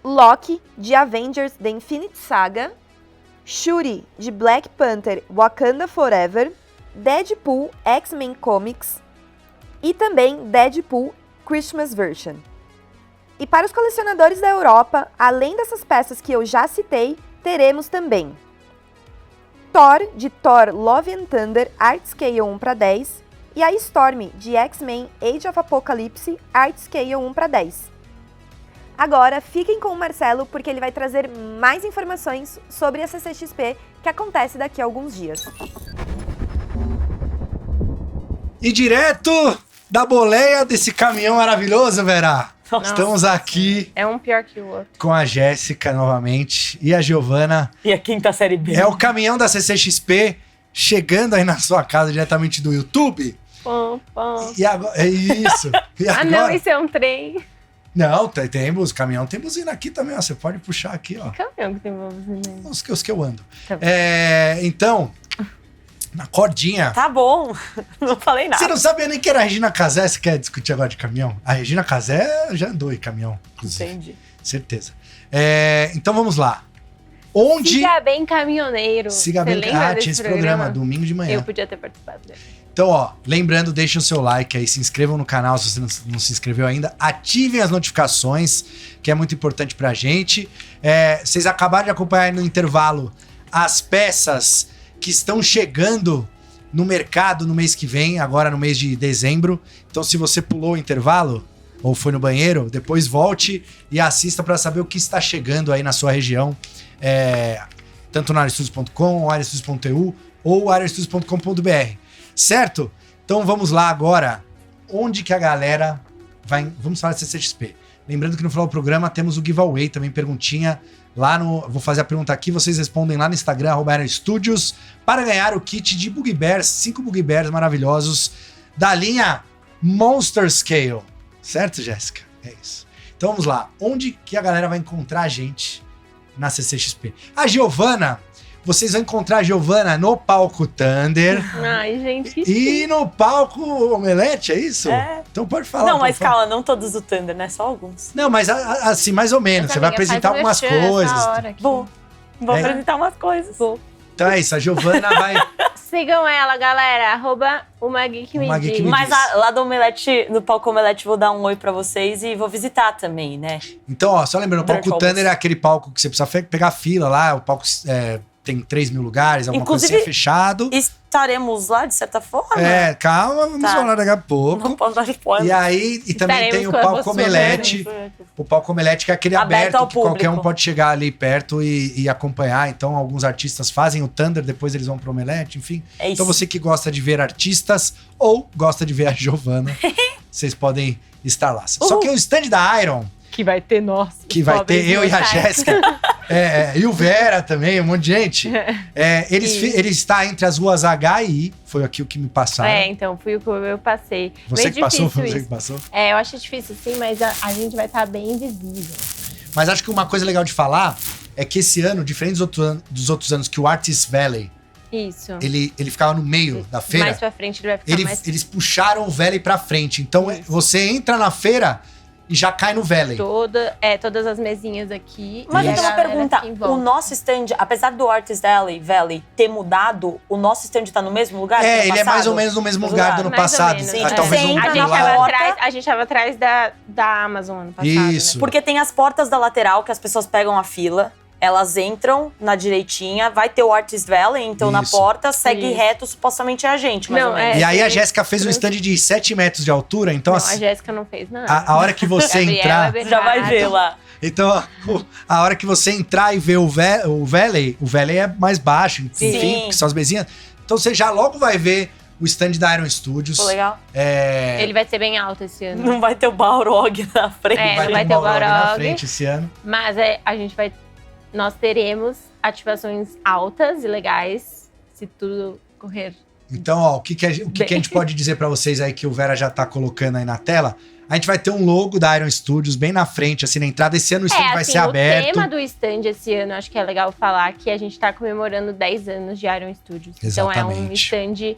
Loki de Avengers The Infinite Saga, Shuri de Black Panther Wakanda Forever, Deadpool X-Men Comics e também Deadpool Christmas Version. E para os colecionadores da Europa, além dessas peças que eu já citei, teremos também Thor, de Thor Love and Thunder, Art Scale 1:10, e a Storm, de X-Men Age of Apocalypse, Art Scale 1:10. Agora, fiquem com o Marcelo, porque ele vai trazer mais informações sobre a CCXP, que acontece daqui a alguns dias. E direto da boleia desse caminhão maravilhoso, Vera. Nossa. Estamos aqui É um pior que o outro. com a Jéssica novamente e a Giovana. E a quinta série B. É o caminhão da CCXP chegando aí na sua casa diretamente do YouTube. Pom, pom. E agora, é isso. E Ah, agora, não, isso é um trem. Não, tem caminhão tem buzina aqui também, ó. Você pode puxar aqui, ó. Caminhão que tem uma buzina aí. Os que eu ando. Tá bom. Então, na cordinha. Tá bom, não falei nada. Você não sabia nem que era a Regina Casé, você quer discutir agora de caminhão? A Regina Casé já andou em caminhão, inclusive. Entendi. Certeza. Então vamos lá. Onde... Siga bem caminhoneiro. Siga Você bem... lembra Ah, desse tinha esse programa, domingo de manhã. Eu podia ter participado dele. Então, ó, lembrando, deixem o seu like aí, se inscrevam no canal se você não se inscreveu ainda, ativem as notificações, que é muito importante pra gente. Vocês acabaram de acompanhar aí no intervalo as peças que estão chegando no mercado no mês que vem, agora no mês de dezembro. Então, se você pulou o intervalo ou foi no banheiro, depois volte e assista para saber o que está chegando aí na sua região, tanto na areastudios.com, ou areastudios.eu ou areastudios.com.br, certo? Então vamos lá agora, onde que a galera vai... Vamos falar de CCXP. Lembrando que no final do programa temos o giveaway, também perguntinha lá no... Vou fazer a pergunta aqui, vocês respondem lá no Instagram, @areastudios, para ganhar o kit de Boogie Bears, 5 Boogie Bears maravilhosos da linha Monster Scale. Certo, Jéssica? É isso. Então vamos lá. Onde que a galera vai encontrar a gente na CCXP? A Giovana, vocês vão encontrar a Giovana no palco Thunder Ai, gente. e no palco Omelete, é isso? É. Então pode falar. Não, mas pode falar. calma, não todos do Thunder, né? Só alguns. Não, mas assim, mais ou menos. Essa Você vai amiga apresentar faz um algumas merchan essa coisas. hora aqui. Vou É. apresentar umas coisas. Então é isso, a Giovana vai... Sigam ela, galera. @umageekmedic. Uma Geek Me Mas Diz. lá do Omelete, no palco Omelete, vou dar um oi pra vocês e vou visitar também, né? Então, ó, só lembrando, o palco Dark Thunder Albums. é aquele palco que você precisa pegar fila lá, o palco tem 3 mil lugares, alguma coisa assim, Inclusive, é fechado. Estaremos lá, de certa forma? Calma, vamos falar daqui a pouco. Não posso dar spoiler. E aí, e também tem o palco Omelete. O palco Omelete, que é aquele Aberto aberto ao que qualquer um público. pode chegar ali perto e acompanhar. Então, alguns artistas fazem o Thunder, depois eles vão pro Omelete, enfim. É isso. Então, você que gosta de ver artistas ou gosta de ver a Giovana, vocês podem estar lá. Só que o stand da Iron, Que vai ter, nossa. que vai ter eu e a mortais. Jéssica, e o Vera também, um monte de gente, ele está entre as ruas H e I, foi aqui o que me passaram. Então, fui o que eu passei. Você Meio que passou, difícil foi você isso. que passou? Eu acho difícil sim, mas a gente vai estar bem invisível. Mas acho que uma coisa legal de falar é que esse ano, diferente dos outros anos, que o Artist Valley, Isso. ele ficava no meio da feira, Mais pra frente ele vai ficar mais... eles puxaram o Valley pra frente. Então, você entra na feira e já cai no Valley. Todas as mesinhas aqui. Mas e eu a tenho uma galera pergunta. aqui em volta. O nosso stand, apesar do Artist Valley ter mudado, o nosso stand tá no mesmo lugar? que ano Ele é mais passado? ou menos no mesmo lugar do ano Mais ou passado. menos, Sim, Talvez você um entra pouco na lá. porta. A gente tava atrás da Amazon ano passado. Isso. Né? Porque tem as portas da lateral que as pessoas pegam a fila, elas entram na direitinha, vai ter o Artist Valley, então na Isso. porta, segue Isso. reto, supostamente é a gente, mais Não, ou menos. E aí a tem- Jéssica fez um stand de 7 metros de altura, então Não, assim, a Jéssica não fez nada. a hora que você Gabriela entrar... Bernardo. Já vai ver lá. Então, a hora que você entrar e ver o Valley é mais baixo, enfim, Sim. porque são as mesinhas. Então você já logo vai ver o stand da Iron Studios. Ficou legal? Ele vai ser bem alto esse ano. Não vai ter o Balrog na frente. vai ter o Balrog na Balrog. frente esse ano. Mas nós teremos ativações altas e legais, se tudo correr. Então, ó, o que a gente pode dizer pra vocês aí que o Vera já tá colocando aí na tela? A gente vai ter um logo da Iron Studios bem na frente, assim, na entrada. Esse ano o stand vai ser aberto. O tema do stand esse ano, acho que é legal falar que a gente tá comemorando 10 anos de Iron Studios. Então é um Exatamente. stand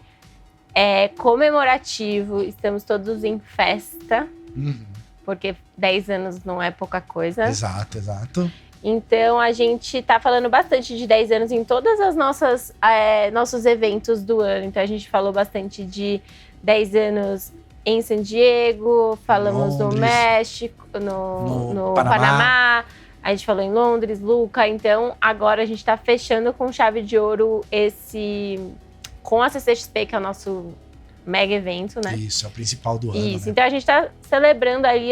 comemorativo, estamos todos em festa, Uhum. porque 10 anos não é pouca coisa. Exato. Então a gente tá falando bastante de 10 anos em todas as nossos eventos do ano. Então a gente falou bastante de 10 anos em San Diego, falamos no Londres, México, no no Panamá. Panamá, a gente falou em Londres, Luca. Então agora a gente tá fechando com chave de ouro com a CCXP, que é o nosso mega evento, né? Isso, é o principal do ano, Isso, né? então a gente tá celebrando ali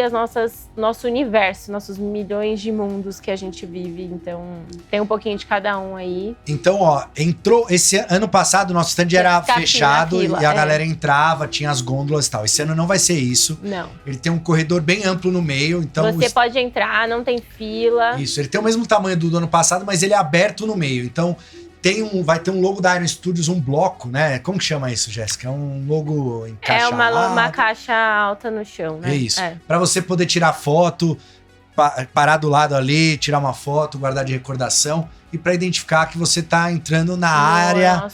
nosso universo, nossos milhões de mundos que a gente vive. Então tem um pouquinho de cada um aí. Então, ó, entrou esse ano passado, o nosso stand era Ficar fechado na fila, e a galera entrava, tinha as gôndolas e tal. Esse ano não vai ser isso. Não. Ele tem um corredor bem amplo no meio, então Você pode entrar, não tem fila. isso, ele tem o mesmo tamanho do ano passado, mas ele é aberto no meio. Então, vai ter um logo da Iron Studios, um bloco, né? Como que chama isso, Jéssica? É um logo É encaixado. uma caixa alta no chão, né? É isso. Pra você poder tirar foto, parar do lado ali, tirar uma foto, guardar de recordação e pra identificar que você tá entrando na área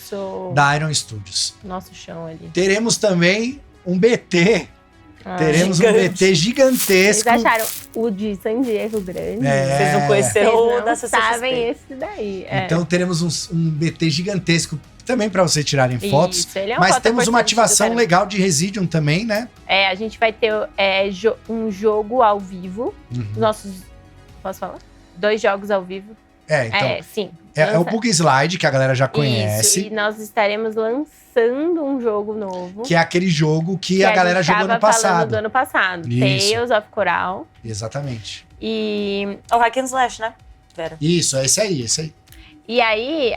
da Iron Studios. Nosso chão ali. Teremos também um BT. Teremos um BT Vocês gigantesco. acharam o de San Diego grande? Vocês não conheceram o Vocês da não CCXP. sabem esse daí. Então teremos um BT gigantesco também pra vocês tirarem fotos. Isso, ele é um Mas foto temos uma importante do ativação cara. legal de Residium também, né? A gente vai ter um jogo ao vivo. Uhum. Posso falar? 2 jogos ao vivo. Então, Sim. é o Book Slide, que a galera já conhece. Isso, e nós estaremos lançando um jogo novo. Que é aquele jogo que a galera gente jogou tava no passado. falando do ano passado. Isso. Tales of Coral. Exatamente. E É o Hack and Slash, né, Vera? Isso, é esse aí. aí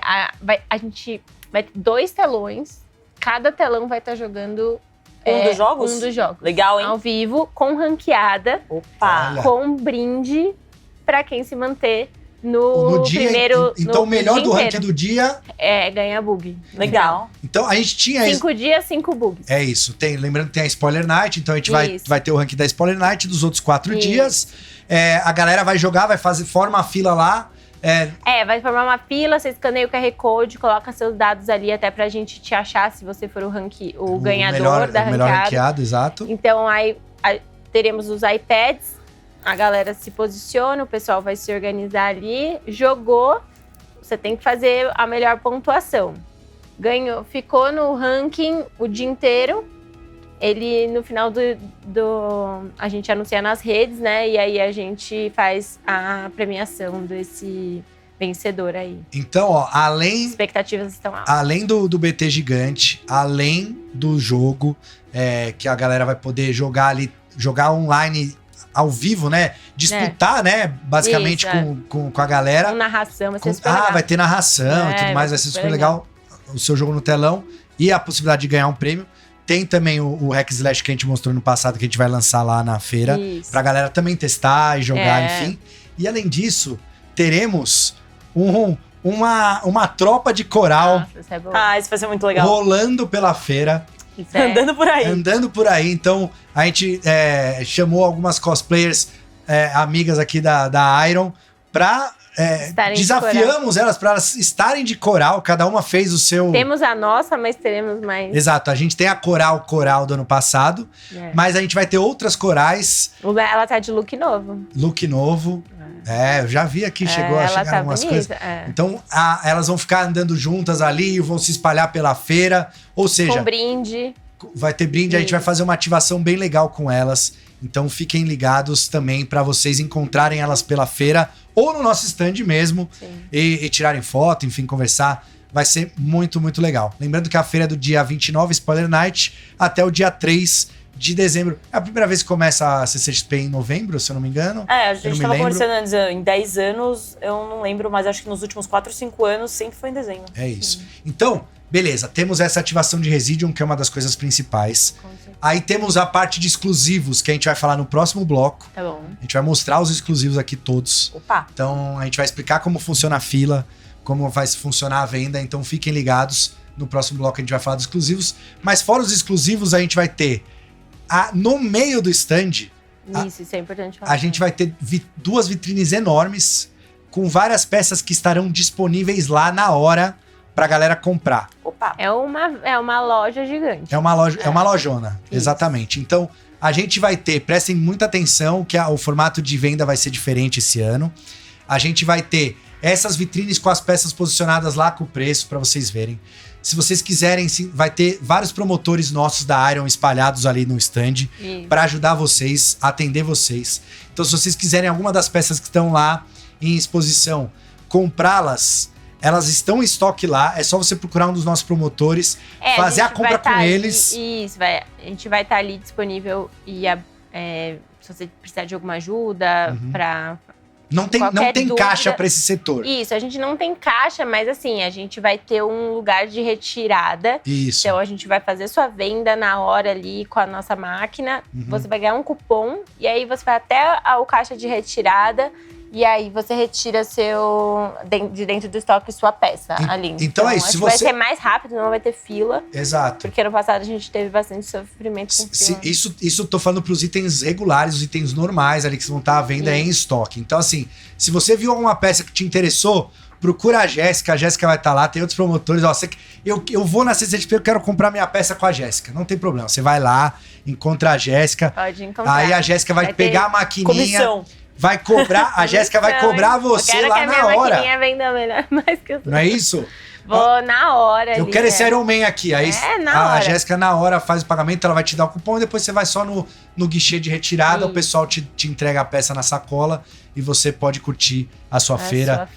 a gente vai ter 2 telões. Cada telão vai estar jogando dos jogos? um dos jogos. Legal, hein? Ao vivo, com ranqueada, Opa! Olha. com brinde pra quem se manter no dia, primeiro. então no o melhor dia do ranking inteiro. do dia. Ganha bug. Legal. Então a gente tinha isso. 5 dias, 5 bugs. É isso. Lembrando que tem a Spoiler Night, então a gente Isso. vai ter o ranking da Spoiler Night dos outros 4 Isso. dias. A galera vai jogar, forma a fila lá. Vai formar uma fila, você escaneia o QR Code, coloca seus dados ali até pra gente te achar se você for o ganhador da o melhor ranqueada. ranqueado, exato. Então aí teremos os iPads, a galera se posiciona, o pessoal vai se organizar ali, jogou, você tem que fazer a melhor pontuação. Ganhou, ficou no ranking o dia inteiro. Ele, no final a gente anuncia nas redes, né? E aí a gente faz a premiação vencedor aí. Então, ó, Expectativas estão altas. além do BT gigante, além do jogo, que a galera vai poder jogar ali, jogar online ao vivo, né? Disputar, né? Basicamente Isso, com a galera. Com narração, vai ser super legal. Vai ter narração e tudo mais, vai ser super legal o seu jogo no telão e a possibilidade de ganhar um prêmio. Tem também o Hack Slash que a gente mostrou no passado, que a gente vai lançar lá na feira, Isso. pra galera também testar e jogar, enfim. E além disso, teremos uma tropa de coral Nossa, isso é bom. Isso vai ser muito legal. rolando pela feira, Isso é- Andando por aí. Então, a gente chamou algumas cosplayers amigas aqui da Iron pra... Estarem de desafiamos elas para elas estarem de coral, cada uma fez o seu... Temos a nossa, mas teremos mais. Exato, a gente tem a coral do ano passado, mas a gente vai ter outras corais, Ela tá de look novo. look novo. Eu já vi aqui, chegou a ela chegar tá algumas bonita. coisas. Então, elas vão ficar andando juntas ali, vão se espalhar pela feira, ou seja, Com brinde. vai ter brinde, a gente vai fazer uma ativação bem legal com elas. Então fiquem ligados também para vocês encontrarem elas pela feira ou no nosso stand mesmo e tirarem foto, enfim, conversar. Vai ser muito, muito legal. Lembrando que a feira é do dia 29, Spoiler Night, até o dia 3 de dezembro. É a primeira vez que começa a CCXP em novembro, se eu não me engano. A Eu gente não me tava lembro. conversando antes, em 10 anos, eu não lembro, mas acho que nos últimos 4 ou 5 anos sempre foi em dezembro. É isso. Então, beleza, temos essa ativação de Residuum, que é uma das coisas principais. Aí temos a parte de exclusivos, que a gente vai falar no próximo bloco. Tá bom. A gente vai mostrar os exclusivos aqui todos. Opa! Então, a gente vai explicar como funciona a fila, como vai funcionar a venda. Então, fiquem ligados. No próximo bloco a gente vai falar dos exclusivos. Mas fora os exclusivos, a gente vai ter... no meio do stand, Isso é importante falar. a gente vai ter duas vitrines enormes com várias peças que estarão disponíveis lá na hora pra galera comprar. Opa! É uma loja gigante. É uma lojona, exatamente. Então, a gente vai ter, prestem muita atenção, que o formato de venda vai ser diferente esse ano. A gente vai ter essas vitrines com as peças posicionadas lá com o preço pra vocês verem. Se vocês quiserem, vai ter vários promotores nossos da Iron espalhados ali no stand pra ajudar vocês, atender vocês. Então, se vocês quiserem alguma das peças que estão lá em exposição, comprá-las, elas estão em estoque lá, é só você procurar um dos nossos promotores, fazer a compra com eles. A gente vai estar ali disponível e se você precisar de alguma ajuda pra... Não tem dúvida. caixa para esse setor. Isso, a gente não tem caixa, mas assim, a gente vai ter um lugar de retirada. Isso. Então a gente vai fazer sua venda na hora ali com a nossa máquina. Você vai ganhar um cupom e aí você vai até o caixa de retirada. E aí você retira de dentro do estoque sua peça ali. Então é isso, acho se que vai você- ser mais rápido, não vai ter fila. Exato. Porque ano passado a gente teve bastante sofrimento com fila. Isso eu tô falando pros itens regulares, os itens normais ali que vão estar à venda em estoque. Então, assim, se você viu alguma peça que te interessou, procura a Jéssica vai estar lá, tem outros promotores. Ó, eu vou na CCXP, eu quero comprar minha peça com a Jéssica. Não tem problema. Você vai lá, encontra a Jéssica. Pode encontrar. Aí a Jéssica vai ter pegar a maquininha, Comissão. vai cobrar, a Jéssica vai cobrar você lá na Eu quero que a minha hora. maquininha venda melhor, mais que eu Não é isso? Vou na hora Eu ali, quero esse Iron Man aqui. Aí na a hora. Jéssica na hora faz o pagamento, ela vai te dar o cupom e depois você vai só no guichê de retirada, Isso. o pessoal te entrega a peça na sacola e você pode curtir a sua feira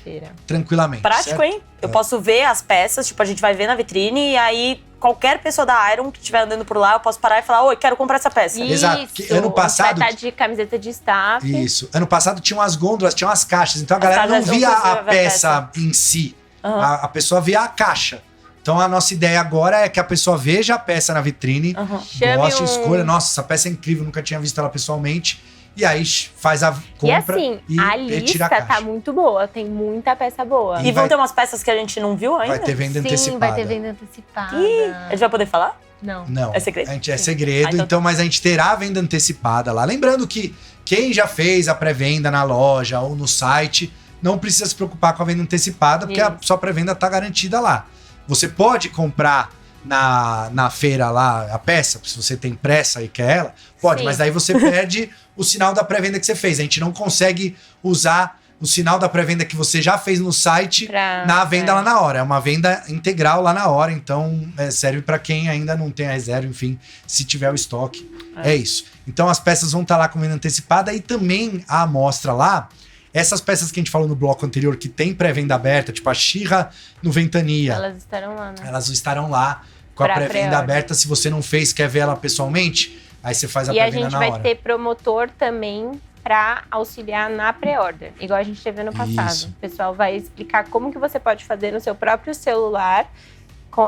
tranquilamente. Prático, certo? hein? Eu posso ver as peças, tipo, a gente vai ver na vitrine e aí qualquer pessoa da Iron que estiver andando por lá, eu posso parar e falar, oi, quero comprar essa peça. Exato, porque ano passado- A gente vai estar de camiseta de staff. Isso. Ano passado tinham as gôndolas, tinham as caixas, então a galera não caixas não via a conseguia ver a peça em si. A pessoa via a caixa. Então a nossa ideia agora é que a pessoa veja a peça na vitrine, Chame goste, um- escolha. Nossa, essa peça é incrível, nunca tinha visto ela pessoalmente. E aí faz a compra E assim, e a retira a lista caixa. tá muito boa. Tem muita peça boa. E E vão vai- ter umas peças que a gente não viu ainda? Vai ter venda Sim, antecipada. vai ter venda antecipada. Ih, a gente vai poder falar? Não. Não, É segredo? É segredo, Ah, então mas a gente terá a venda antecipada lá. Lembrando que quem já fez a pré-venda na loja ou no site, não precisa se preocupar com a venda antecipada, porque a Isso. sua pré-venda tá garantida lá. Você pode comprar na feira lá a peça, se você tem pressa e quer ela, pode, Sim. mas daí você perde o sinal da pré-venda que você fez. A gente não consegue usar o sinal da pré-venda que você já fez no site na venda lá na hora. É uma venda integral lá na hora, então serve para quem ainda não tem a reserva, enfim, se tiver o estoque. É isso. Então as peças vão estar lá com venda antecipada e também a amostra lá, Essas peças que a gente falou no bloco anterior, que tem pré-venda aberta, tipo a She-Ra no Ventania, Elas estarão lá, né? elas estarão lá com a Pra pré-venda pré-order. aberta. Se você não fez, quer ver ela pessoalmente, aí você faz a E a pré-venda gente na vai hora. ter promotor também para auxiliar na pré-order, igual a gente teve ano passado. Isso. O pessoal vai explicar como que você pode fazer no seu próprio celular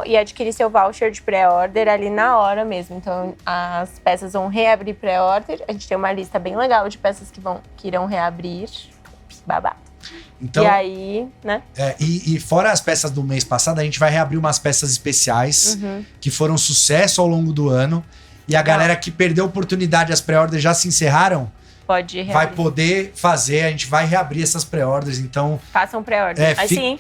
e adquirir seu voucher de pré-order ali na hora mesmo. Então, as peças vão reabrir pré-order. A gente tem uma lista bem legal de peças que irão reabrir. Babado. Então, E aí, né? e fora as peças do mês passado, a gente vai reabrir umas peças especiais que foram sucesso ao longo do ano. E a galera que perdeu a oportunidade, as pré-orders já se encerraram, Pode reabrir. vai poder fazer. A gente vai reabrir essas pré-orders. Então, Façam pré-order. Aí sim.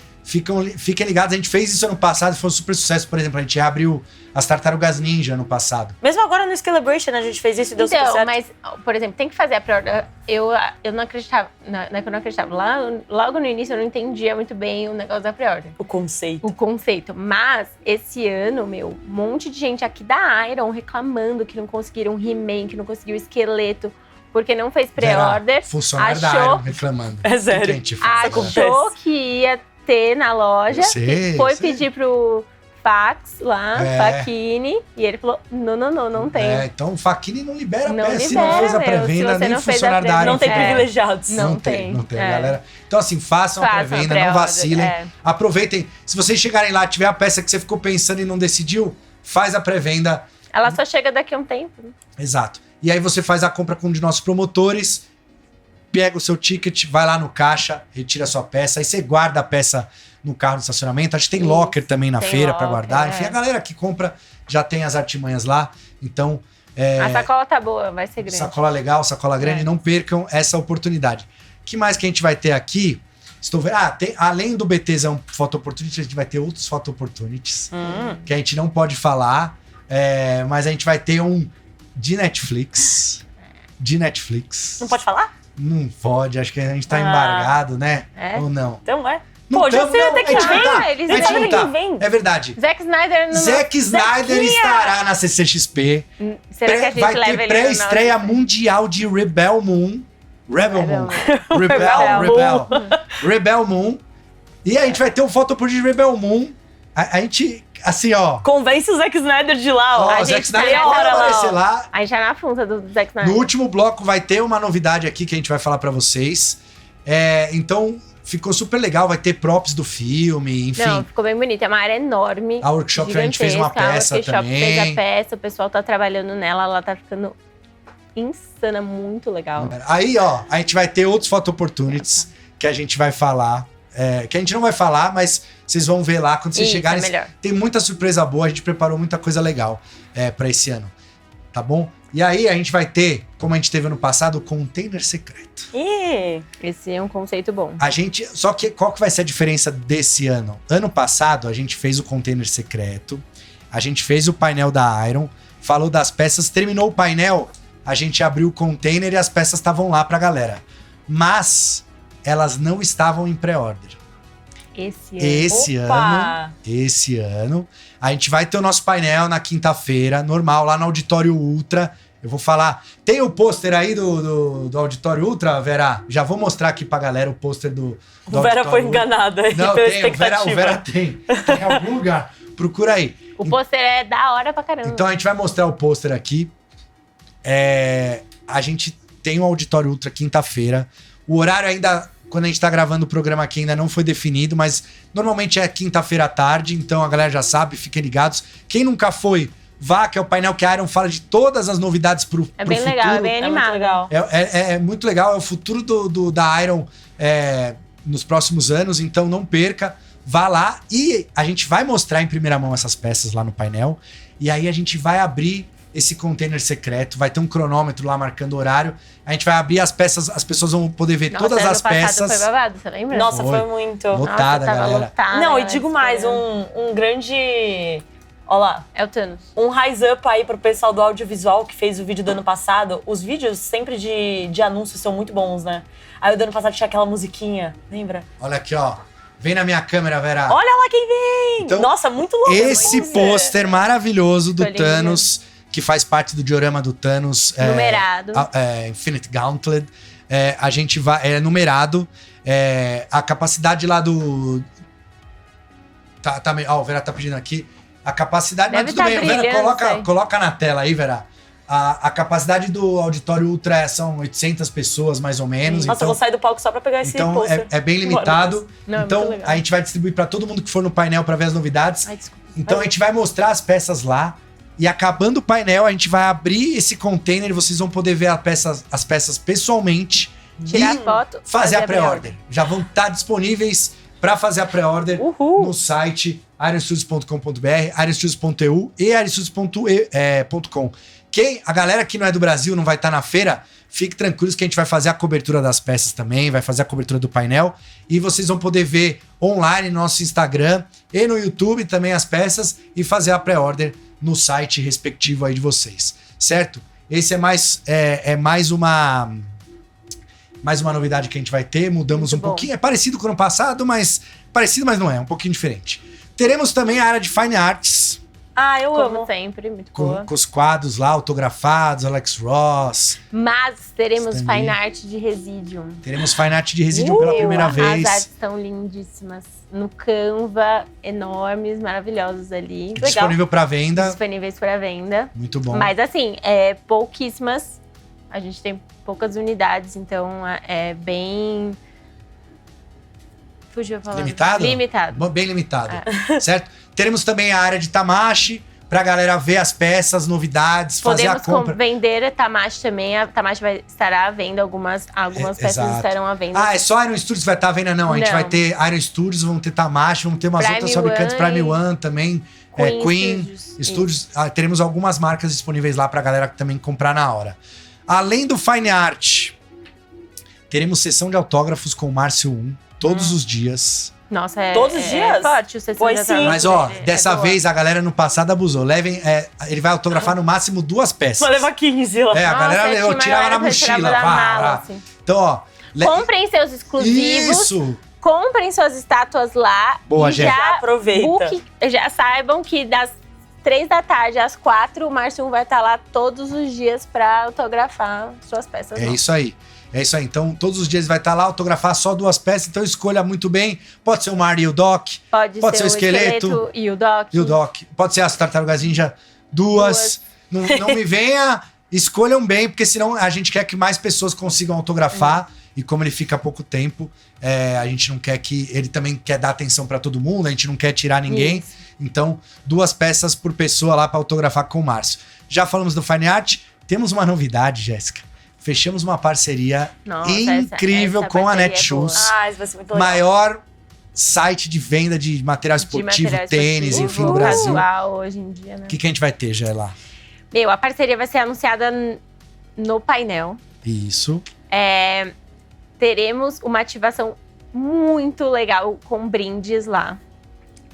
fiquem ligados. A gente fez isso ano passado e foi um super sucesso. Por exemplo, a gente reabriu as Tartarugas Ninja ano passado. Mesmo agora no Scalibration a gente fez isso e deu super Então, certo. mas, por exemplo, tem que fazer a pré-order. Eu não acreditava. Não é que eu não acreditava. Logo no início eu não entendia muito bem o negócio da pré-order. O conceito. O conceito. Mas, esse ano, um monte de gente aqui da Iron reclamando que não conseguiram He-Man, que não conseguiu Esqueleto, porque não fez pré-order. Funcionário da achou- Iron reclamando. É sério. O que a gente faz? Achou que ia ter na loja. Eu sei, foi eu sei. pedir pro Fax lá, É. Faquini, e ele falou: não tem. Então o Faquini não libera Não peça. Se não libera, fez a meu. Se pré-venda, você nem não fez a funcionário da pré-venda, Iron Não tem fez. privilegiados. Não tem, a é. galera. Então, assim, façam a Façam a pré-venda, não pré-order, vacilem. é. Aproveitem. Se vocês chegarem lá, tiver a peça que você ficou pensando e não decidiu, faz a pré-venda. Ela só chega daqui a um tempo. Né? Exato. E aí você faz a compra com um de nossos promotores, pega o seu ticket, vai lá no caixa, retira a sua peça, aí você guarda a peça no carro de estacionamento. Acho que tem Isso, locker também na tem feira pra locker, guardar. é. Enfim, a galera que compra já tem as artimanhas lá. Então, A sacola tá boa, vai ser grande. sacola legal, sacola grande, É. não percam essa oportunidade. O que mais que a gente vai ter aqui? Estou vendo. Além do BTzão Photo Opportunity, a gente vai ter outros Photo Opportunities que a gente não pode falar, mas a gente vai ter um de Netflix. De Netflix. Não pode falar? Não pode, acho que a gente tá embargado, né? É? Ou não? Então é. Não Pô, já tamo, sei não, até que a gente vem. não tá. eles A gente já não tá. vem. É verdade. Zack Snyder no Zack Snyder Zequinha! estará na CCXP. Será que a gente Vai leva ter ele no pré-estreia nosso- mundial de Rebel Moon. Rebel Moon. Rebel Rebel Moon. E a gente vai ter um foto de Rebel Moon. A gente, assim, ó. Convence o Zack Snyder de lá, ó. Ó, a o Zack gente tá Snyder nessa vai hora lá, aparecer ó. lá. A gente já na funta do Zack Snyder. No último bloco vai ter uma novidade aqui que a gente vai falar pra vocês. Então, ficou super legal. Vai ter props do filme, enfim. Não, ficou bem bonito. É uma área enorme. A workshop que a gente fez uma gigantesca. peça A workshop também. fez a peça, o pessoal tá trabalhando nela, ela tá ficando insana, muito legal. Aí, ó, a gente vai ter outros photo opportunities que a gente vai falar. Que a gente não vai falar, mas vocês vão ver lá quando vocês Isso, chegarem. é melhor. Tem muita surpresa boa, a gente preparou muita coisa legal pra esse ano. Tá bom? E aí a gente vai ter, como a gente teve ano passado, o container secreto. Ih, Esse é um conceito bom. Só que qual que vai ser a diferença desse ano? Ano passado a gente fez o container secreto, a gente fez o painel da Iron, falou das peças, terminou o painel, a gente abriu o container e as peças estavam lá pra galera. Mas elas não estavam em pré-order. Opa! Esse ano, a gente vai ter o nosso painel na quinta-feira, normal, lá no Auditório Ultra. Eu vou falar. Tem o pôster aí do Auditório Ultra, Vera? Já vou mostrar aqui pra galera o pôster do O Vera Auditório foi Ultra. enganada aí Não, pela tem, o expectativa. Vera tem. Tem em algum lugar. Procura aí. O pôster é da hora pra caramba. Então a gente vai mostrar o pôster aqui. A gente tem o Auditório Ultra quinta-feira. O horário ainda, quando a gente tá gravando o programa aqui, ainda não foi definido, mas normalmente é quinta-feira à tarde, então a galera já sabe, fiquem ligados. Quem nunca foi, vá, que é o painel que a Iron fala de todas as novidades pro É bem futuro. legal, é bem É muito animado. legal. É muito legal, é o futuro da Iron nos próximos anos, então não perca, vá lá e a gente vai mostrar em primeira mão essas peças lá no painel, e aí a gente vai abrir esse container secreto, vai ter um cronômetro lá marcando o horário, a gente vai abrir as peças, as pessoas vão poder ver Nossa, todas ano as passado peças. foi babado, você lembra? Nossa, Foi. foi muito. Lotada, Nossa, tava galera. lotada, Não, e galera, digo mais, esperando. um grande... Ó lá, É o Thanos. um rise up aí pro pessoal do audiovisual que fez o vídeo do ano passado. Os vídeos sempre de anúncios são muito bons, né? Aí o do ano passado tinha aquela musiquinha, lembra? Olha aqui, ó. Vem na minha câmera, Vera. Olha lá quem vem! Então, Nossa, muito louco. Esse essa coisa. pôster maravilhoso do Ficou lindo Thanos, que faz parte do diorama do Thanos. Numerado. Infinite Gauntlet. a gente vai... É numerado. A capacidade lá do... o Vera tá pedindo aqui. A capacidade... Deve Mas tudo bem, brilhando, Vera, coloca na tela aí, Vera. A capacidade do auditório Ultra são 800 pessoas, mais ou menos. Nossa, eu vou sair do palco só pra pegar esse Então, pôster. é bem limitado. Não, é então, muito legal. a gente vai distribuir para todo mundo que for no painel para ver as novidades. Ai, desculpa. Então, a gente vai mostrar as peças lá. E acabando o painel, a gente vai abrir esse container e vocês vão poder ver as peças pessoalmente. Tirar e foto, fazer a pré-order. Já vão estar disponíveis para fazer a pré-order no site ironstudios.com.br, ironstudios.eu e ironstudios.com. A galera que não é do Brasil, não vai estar na feira, fique tranquilos que a gente vai fazer a cobertura das peças também, vai fazer a cobertura do painel e vocês vão poder ver online no nosso Instagram e no YouTube também as peças e fazer a pré-order no site respectivo aí de vocês, certo? Esse é mais uma novidade que a gente vai ter, mudamos Muito um pouquinho, é parecido com o ano passado, mas não é, um pouquinho diferente. Teremos também a área de Fine Arts, Eu Como amo. sempre, muito boa. com os quadros lá autografados, Alex Ross. Mas teremos Stanley. Fine Art de Residium. Teremos Fine Art de Residium pela primeira vez. As artes estão lindíssimas. No Canva, enormes, maravilhosos ali. Disponível para venda. Disponíveis para venda. Muito bom. Mas assim, pouquíssimas. A gente tem poucas unidades, então é bem... Fugiu a palavra. Limitado? Limitado. Bem limitado, certo? Teremos também a área de Tamashi, pra galera ver as peças, novidades, fazer a Podemos compra. vender a Tamashi também. A Tamashi estará à venda, algumas peças exato. estarão à venda. É só Iron Studios que vai estar à venda? Não, a gente Não. vai ter Iron Studios, vamos ter Tamashi, vamos ter umas Prime outras fabricantes, One Prime One também, Queen Studios. Teremos algumas marcas disponíveis lá pra galera também comprar na hora. Além do Fine Art, teremos sessão de autógrafos com o Márcio 1, todos os dias. Nossa, Todos os dias? É forte o sessão Pois de sim. autógrafos Mas, dele, dessa boa. vez a galera no passado abusou. Ele vai autografar no máximo 2 peças. Vou levar 15 lá. A galera Nossa, levou, tinha tirava na galera que tirava mochila. da Vá, mala, vá. assim. Então, Comprem seus exclusivos. Isso! Comprem suas estátuas lá. Boa, e Jé. Já aproveita. Já saibam que das 3 da tarde às 4, o Márcio vai estar lá todos os dias pra autografar suas peças. É isso aí. É isso aí. Então, todos os dias vai estar lá, autografar só 2 peças. Então, escolha muito bem. Pode ser o Mario e o Doc. Pode ser o esqueleto e o Doc. E o Doc. Pode ser as tartarugas ninja, 2. Não me venha. Escolham bem, porque senão a gente quer que mais pessoas consigam autografar. E como ele fica há pouco tempo, a gente não quer que... Ele também quer dar atenção pra todo mundo, a gente não quer tirar ninguém. Isso. Então, 2 peças por pessoa lá pra autografar com o Márcio. Já falamos do Fine Art. Temos uma novidade, Jéssica. Fechamos uma parceria Nossa, incrível essa com a parceria é Netshoes. Isso vai ser muito legal. Maior site de venda de material esportivo, tênis, enfim, no Brasil. Casual hoje em dia, né? O que a gente vai ter, já lá? A parceria vai ser anunciada no painel. Isso. Teremos uma ativação muito legal com brindes lá.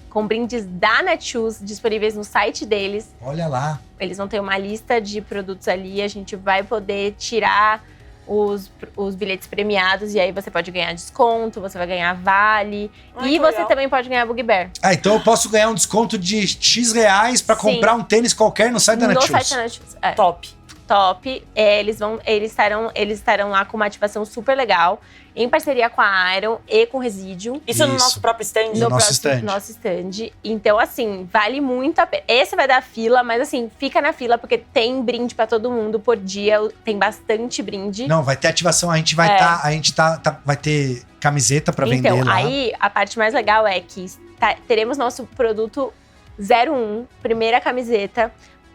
Com brindes da Netshoes disponíveis no site deles. Olha lá. Eles vão ter uma lista de produtos ali. A gente vai poder tirar os bilhetes premiados. E aí você pode ganhar desconto, você vai ganhar vale. Ai, e que você legal. também pode ganhar Bugbear. Então eu posso ganhar um desconto de X reais pra Sim. comprar um tênis qualquer no site da No Netshoes. site da Netshoes. Top. Top. Eles estarão lá com uma ativação super legal, em parceria com a Iron e com o Residium. Isso no Isso. nosso próprio stand? No nosso stand. Nosso stand. Então, assim, vale muito a pena. Esse vai dar fila, mas assim, fica na fila, porque tem brinde pra todo mundo por dia. Tem bastante brinde. Não, vai ter ativação. A gente vai vai ter camiseta pra vender Então, lá. aí, a parte mais legal é que teremos nosso produto 01, primeira camiseta,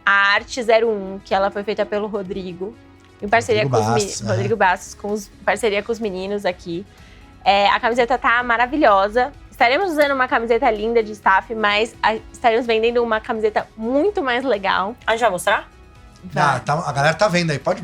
a arte 01, que ela foi feita pelo Rodrigo, em parceria Rodrigo Bastos, Rodrigo Bastos, parceria com os meninos aqui. A camiseta tá maravilhosa. Estaremos usando uma camiseta linda de staff, mas estaremos vendendo uma camiseta muito mais legal. A gente vai mostrar? A galera tá vendo aí. Pode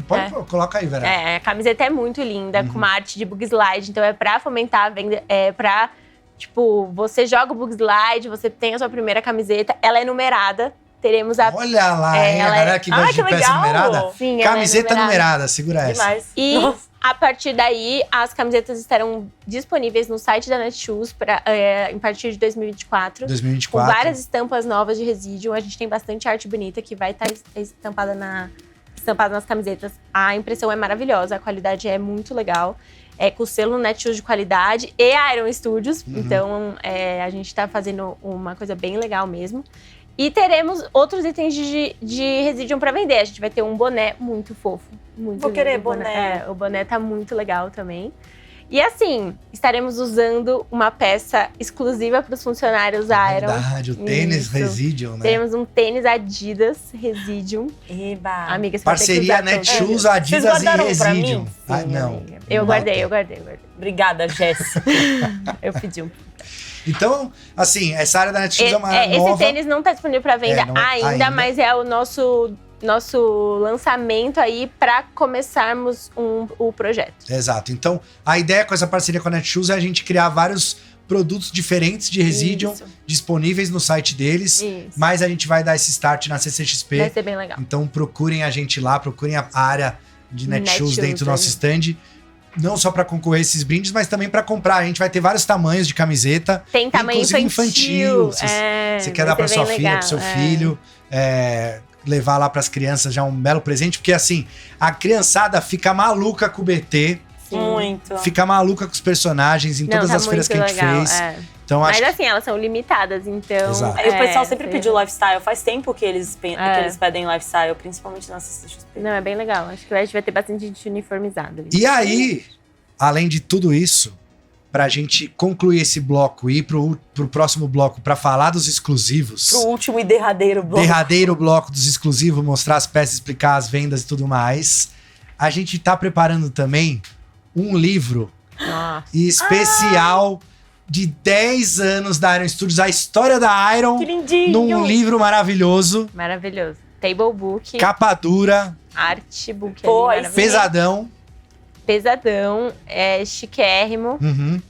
coloca aí, Vera. A camiseta é muito linda, com uma arte de bug slide. Então é pra fomentar a venda, pra, tipo, você joga o bug slide, você tem a sua primeira camiseta, ela é numerada. Teremos a... Olha lá, hein? A galera que gosta de que peça legal. numerada. Sim, ela é Camiseta numerada, segura essa. Demais. E Nossa. a partir daí, as camisetas estarão disponíveis no site da Netshoes em partir de 2024. 2024. Com várias estampas novas de Residium. A gente tem bastante arte bonita que vai estar estampada estampadas nas camisetas. A impressão é maravilhosa, a qualidade é muito legal. Com o selo Netshoes de qualidade e Iron Studios. Então, a gente tá fazendo uma coisa bem legal mesmo. E teremos outros itens de Residium para vender. A gente vai ter um boné muito fofo. Muito Vou lindo. querer boné. O boné tá muito legal também. E assim, estaremos usando uma peça exclusiva para os funcionários Iron. Verdade, o tênis Isso. Residium, né? Teremos um tênis Adidas Residium. Eba. Amiga, você vai ter que Parceria usar Netshoes, todos. Adidas Vocês e guardaram pra Residium. mim? Ah, não. Amiga. Eu Não guardei. Obrigada, Jess. Eu pedi um. Então, assim, essa área da Netshoes é uma Esse nova... tênis não está disponível para venda ainda, mas é o nosso lançamento aí para começarmos o projeto. Exato. Então, a ideia com essa parceria com a Netshoes é a gente criar vários produtos diferentes de Residium Isso. disponíveis no site deles, Isso. mas a gente vai dar esse start na CCXP. Vai ser bem legal. Então, procurem a gente lá, procurem a área de Netshoes Netshoes, dentro do nosso stand. Não só para concorrer a esses brindes, mas também para comprar. A gente vai ter vários tamanhos de camiseta. Tem tamanho inclusive infantil. Você quer dar para sua filha, para seu filho, levar lá para as crianças já um belo presente, porque assim, a criançada fica maluca com o BT, Muito. fica maluca com os personagens em todas tá as feiras que a gente muito legal, fez. Então Mas acho que assim, elas são limitadas, então... Exato. Aí o pessoal sempre sim. pediu lifestyle. Faz tempo que eles pedem lifestyle, principalmente na CCXP. Não, é bem legal. Acho que a gente vai ter bastante gente uniformizada. E aí, além de tudo isso, pra gente concluir esse bloco e ir pro próximo bloco pra falar dos exclusivos. Pro último e derradeiro bloco. Derradeiro bloco dos exclusivos, mostrar as peças, explicar as vendas e tudo mais. A gente tá preparando também um livro Nossa. especial de 10 anos da Iron Studios, a história da Iron, Que lindinho! num livro maravilhoso, Maravilhoso. Table book, capa dura, artbook Pô, ali, aí maravilhoso. pesadão. Pesadão, chiquérrimo, Uhum.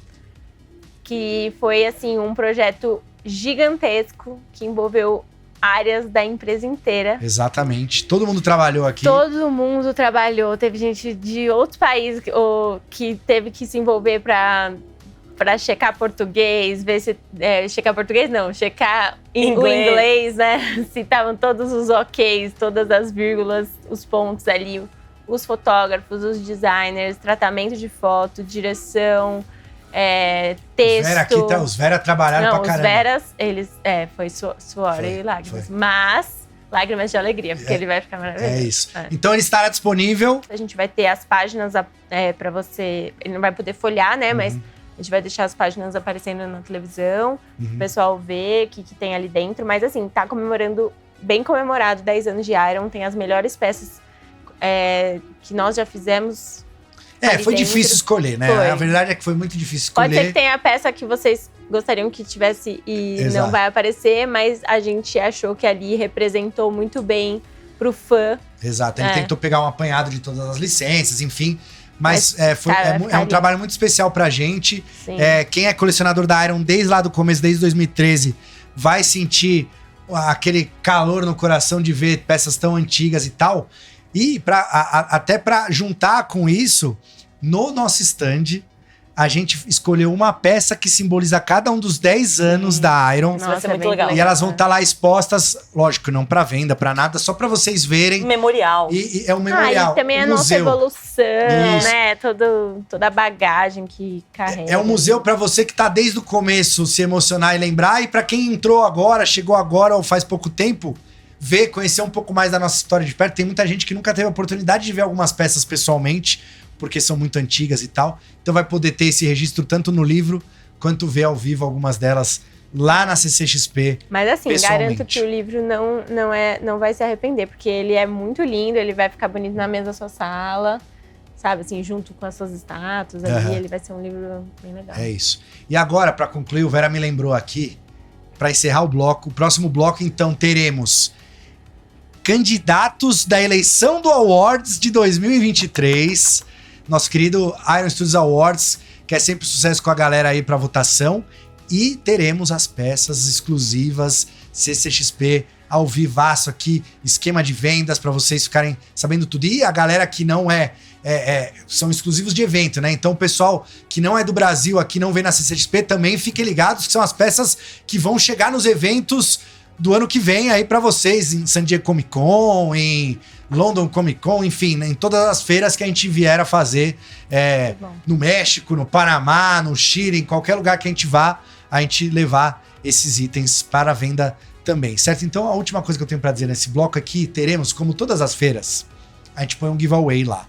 que foi assim um projeto gigantesco que envolveu áreas da empresa inteira. Exatamente. Todo mundo trabalhou aqui. Todo mundo trabalhou, teve gente de outros países que teve que se envolver para checar português, ver se... checar português não, checar o inglês, né? Se estavam todos os oks, todas as vírgulas, os pontos ali. Os fotógrafos, os designers, tratamento de foto, direção, texto. Os Vera trabalharam pra caramba. Os Veras, eles... foi suor Foi, e lágrimas. foi. Mas... Lágrimas de alegria, porque ele vai ficar maravilhoso. É isso. Então ele estará disponível. A gente vai ter as páginas para você... Ele não vai poder folhear, né? Mas a gente vai deixar as páginas aparecendo na televisão. O pessoal ver o que tem ali dentro. Mas assim, tá bem comemorado 10 anos de Iron. Tem as melhores peças que nós já fizemos. Foi dentro. difícil escolher, né? Foi. A verdade é que foi muito difícil escolher. Pode ser que tenha a peça que vocês gostariam que tivesse e Exato. não vai aparecer. Mas a gente achou que ali representou muito bem pro fã. Exato. Ele tentou pegar um apanhado de todas as licenças, enfim. Mas tá um ali. trabalho muito especial pra gente. Sim. Quem é colecionador da Iron desde lá do começo, desde 2013, vai sentir aquele calor no coração de ver peças tão antigas e tal. E até pra juntar com isso, no nosso stand, a gente escolheu uma peça que simboliza cada um dos 10 anos da Iron. Isso vai ser muito bem legal. E elas vão estar lá expostas, lógico, não pra venda, pra nada, só pra vocês verem. Memorial. E é um memorial. E também um a nossa museu. evolução, Isso. né? Toda a bagagem que carrega. É um museu pra você que tá desde o começo se emocionar e lembrar, e pra quem entrou agora, chegou agora ou faz pouco tempo, conhecer um pouco mais da nossa história de perto. Tem muita gente que nunca teve a oportunidade de ver algumas peças pessoalmente, porque são muito antigas e tal. Então vai poder ter esse registro tanto no livro, quanto ver ao vivo algumas delas lá na CCXP. Mas assim, pessoalmente. garanto que o livro não vai se arrepender, porque ele é muito lindo, ele vai ficar bonito na mesa da sua sala, sabe, assim, junto com as suas estátuas ali, ele vai ser um livro bem legal. É isso. E agora, pra concluir, o Vera me lembrou aqui, pra encerrar o próximo bloco, então, teremos candidatos da eleição do Awards de 2023, nosso querido Iron Studios Awards, que é sempre sucesso com a galera aí pra votação, e teremos as peças exclusivas CCXP ao vivaço aqui, esquema de vendas pra vocês ficarem sabendo tudo. E a galera que não são exclusivos de evento, né? Então o pessoal que não é do Brasil aqui, não vem na CCXP, também fiquem ligados que são as peças que vão chegar nos eventos do ano que vem aí pra vocês, em San Diego Comic Con, em London Comic Con, enfim, né, em todas as feiras que a gente vier a fazer, no México, no Panamá, no Chile, em qualquer lugar que a gente vá, a gente levar esses itens para venda também, certo? Então a última coisa que eu tenho pra dizer nesse bloco aqui, teremos, como todas as feiras, a gente põe um giveaway lá.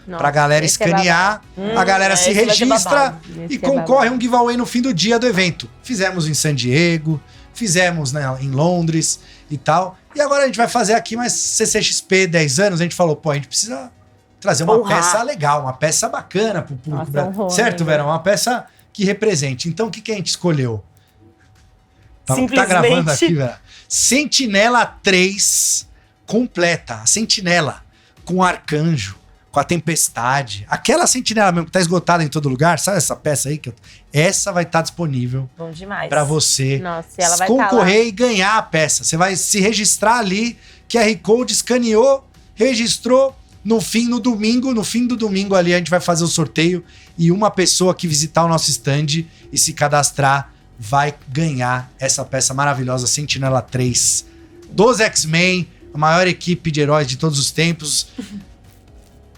Pra galera escanear, a galera se registra e concorre a um giveaway no fim do dia do evento. Fizemos em San Diego, fizemos, né, em Londres e tal. E agora a gente vai fazer aqui mais CCXP 10 anos. A gente falou, pô, a gente precisa trazer uma peça legal, uma peça bacana pro público brasileiro. Certo, Verão? Uma peça que represente. Então o que a gente escolheu? Tá gravando aqui, velho. Sentinela 3 completa. A Sentinela com o Arcanjo, com a Tempestade. Aquela Sentinela mesmo que tá esgotada em todo lugar. Sabe essa peça aí? Essa vai estar disponível. Bom demais. Pra você ela vai concorrer e ganhar a peça. Você vai se registrar ali, QR Code, escaneou, registrou. No fim do domingo ali, a gente vai fazer o sorteio. E uma pessoa que visitar o nosso stand e se cadastrar vai ganhar essa peça maravilhosa, Sentinela 3. Dos X-Men, a maior equipe de heróis de todos os tempos.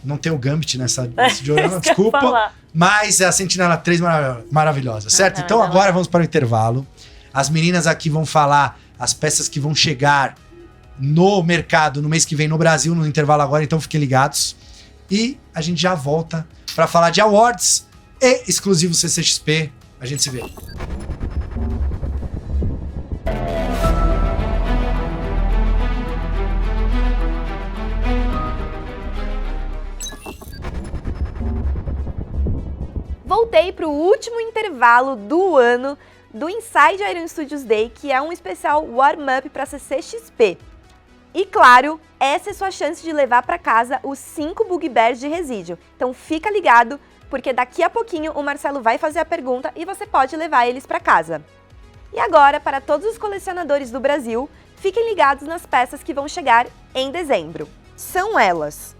Não tem o Gambit nesse diorama, desculpa. Mas é a Sentinela 3 maravilhosa, certo? Então agora vamos para o intervalo. As meninas aqui vão falar as peças que vão chegar no mercado no mês que vem no Brasil, no intervalo agora, então fiquem ligados. E a gente já volta para falar de awards e exclusivo CCXP. A gente se vê. Voltei para o último intervalo do ano do Inside Iron Studios Day, que é um especial warm-up para CCXP. E claro, essa é sua chance de levar para casa os 5 Bugbears de resíduo. Então fica ligado, porque daqui a pouquinho o Marcelo vai fazer a pergunta e você pode levar eles para casa. E agora, para todos os colecionadores do Brasil, fiquem ligados nas peças que vão chegar em dezembro. São elas: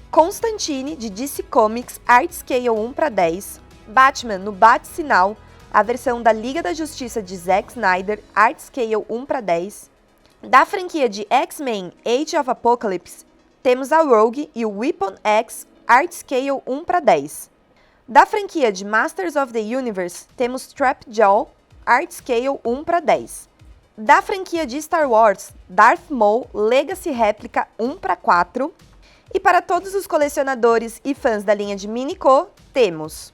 Constantine, de DC Comics, Art Scale 1:10, Batman no Bat-Sinal, a versão da Liga da Justiça de Zack Snyder, Art Scale 1:10. Da franquia de X-Men Age of Apocalypse, temos a Rogue e o Weapon X, Art Scale 1:10. Da franquia de Masters of the Universe, temos Trapjaw, Art Scale 1:10. Da franquia de Star Wars, Darth Maul Legacy Réplica 1:4. E para todos os colecionadores e fãs da linha de Minico, temos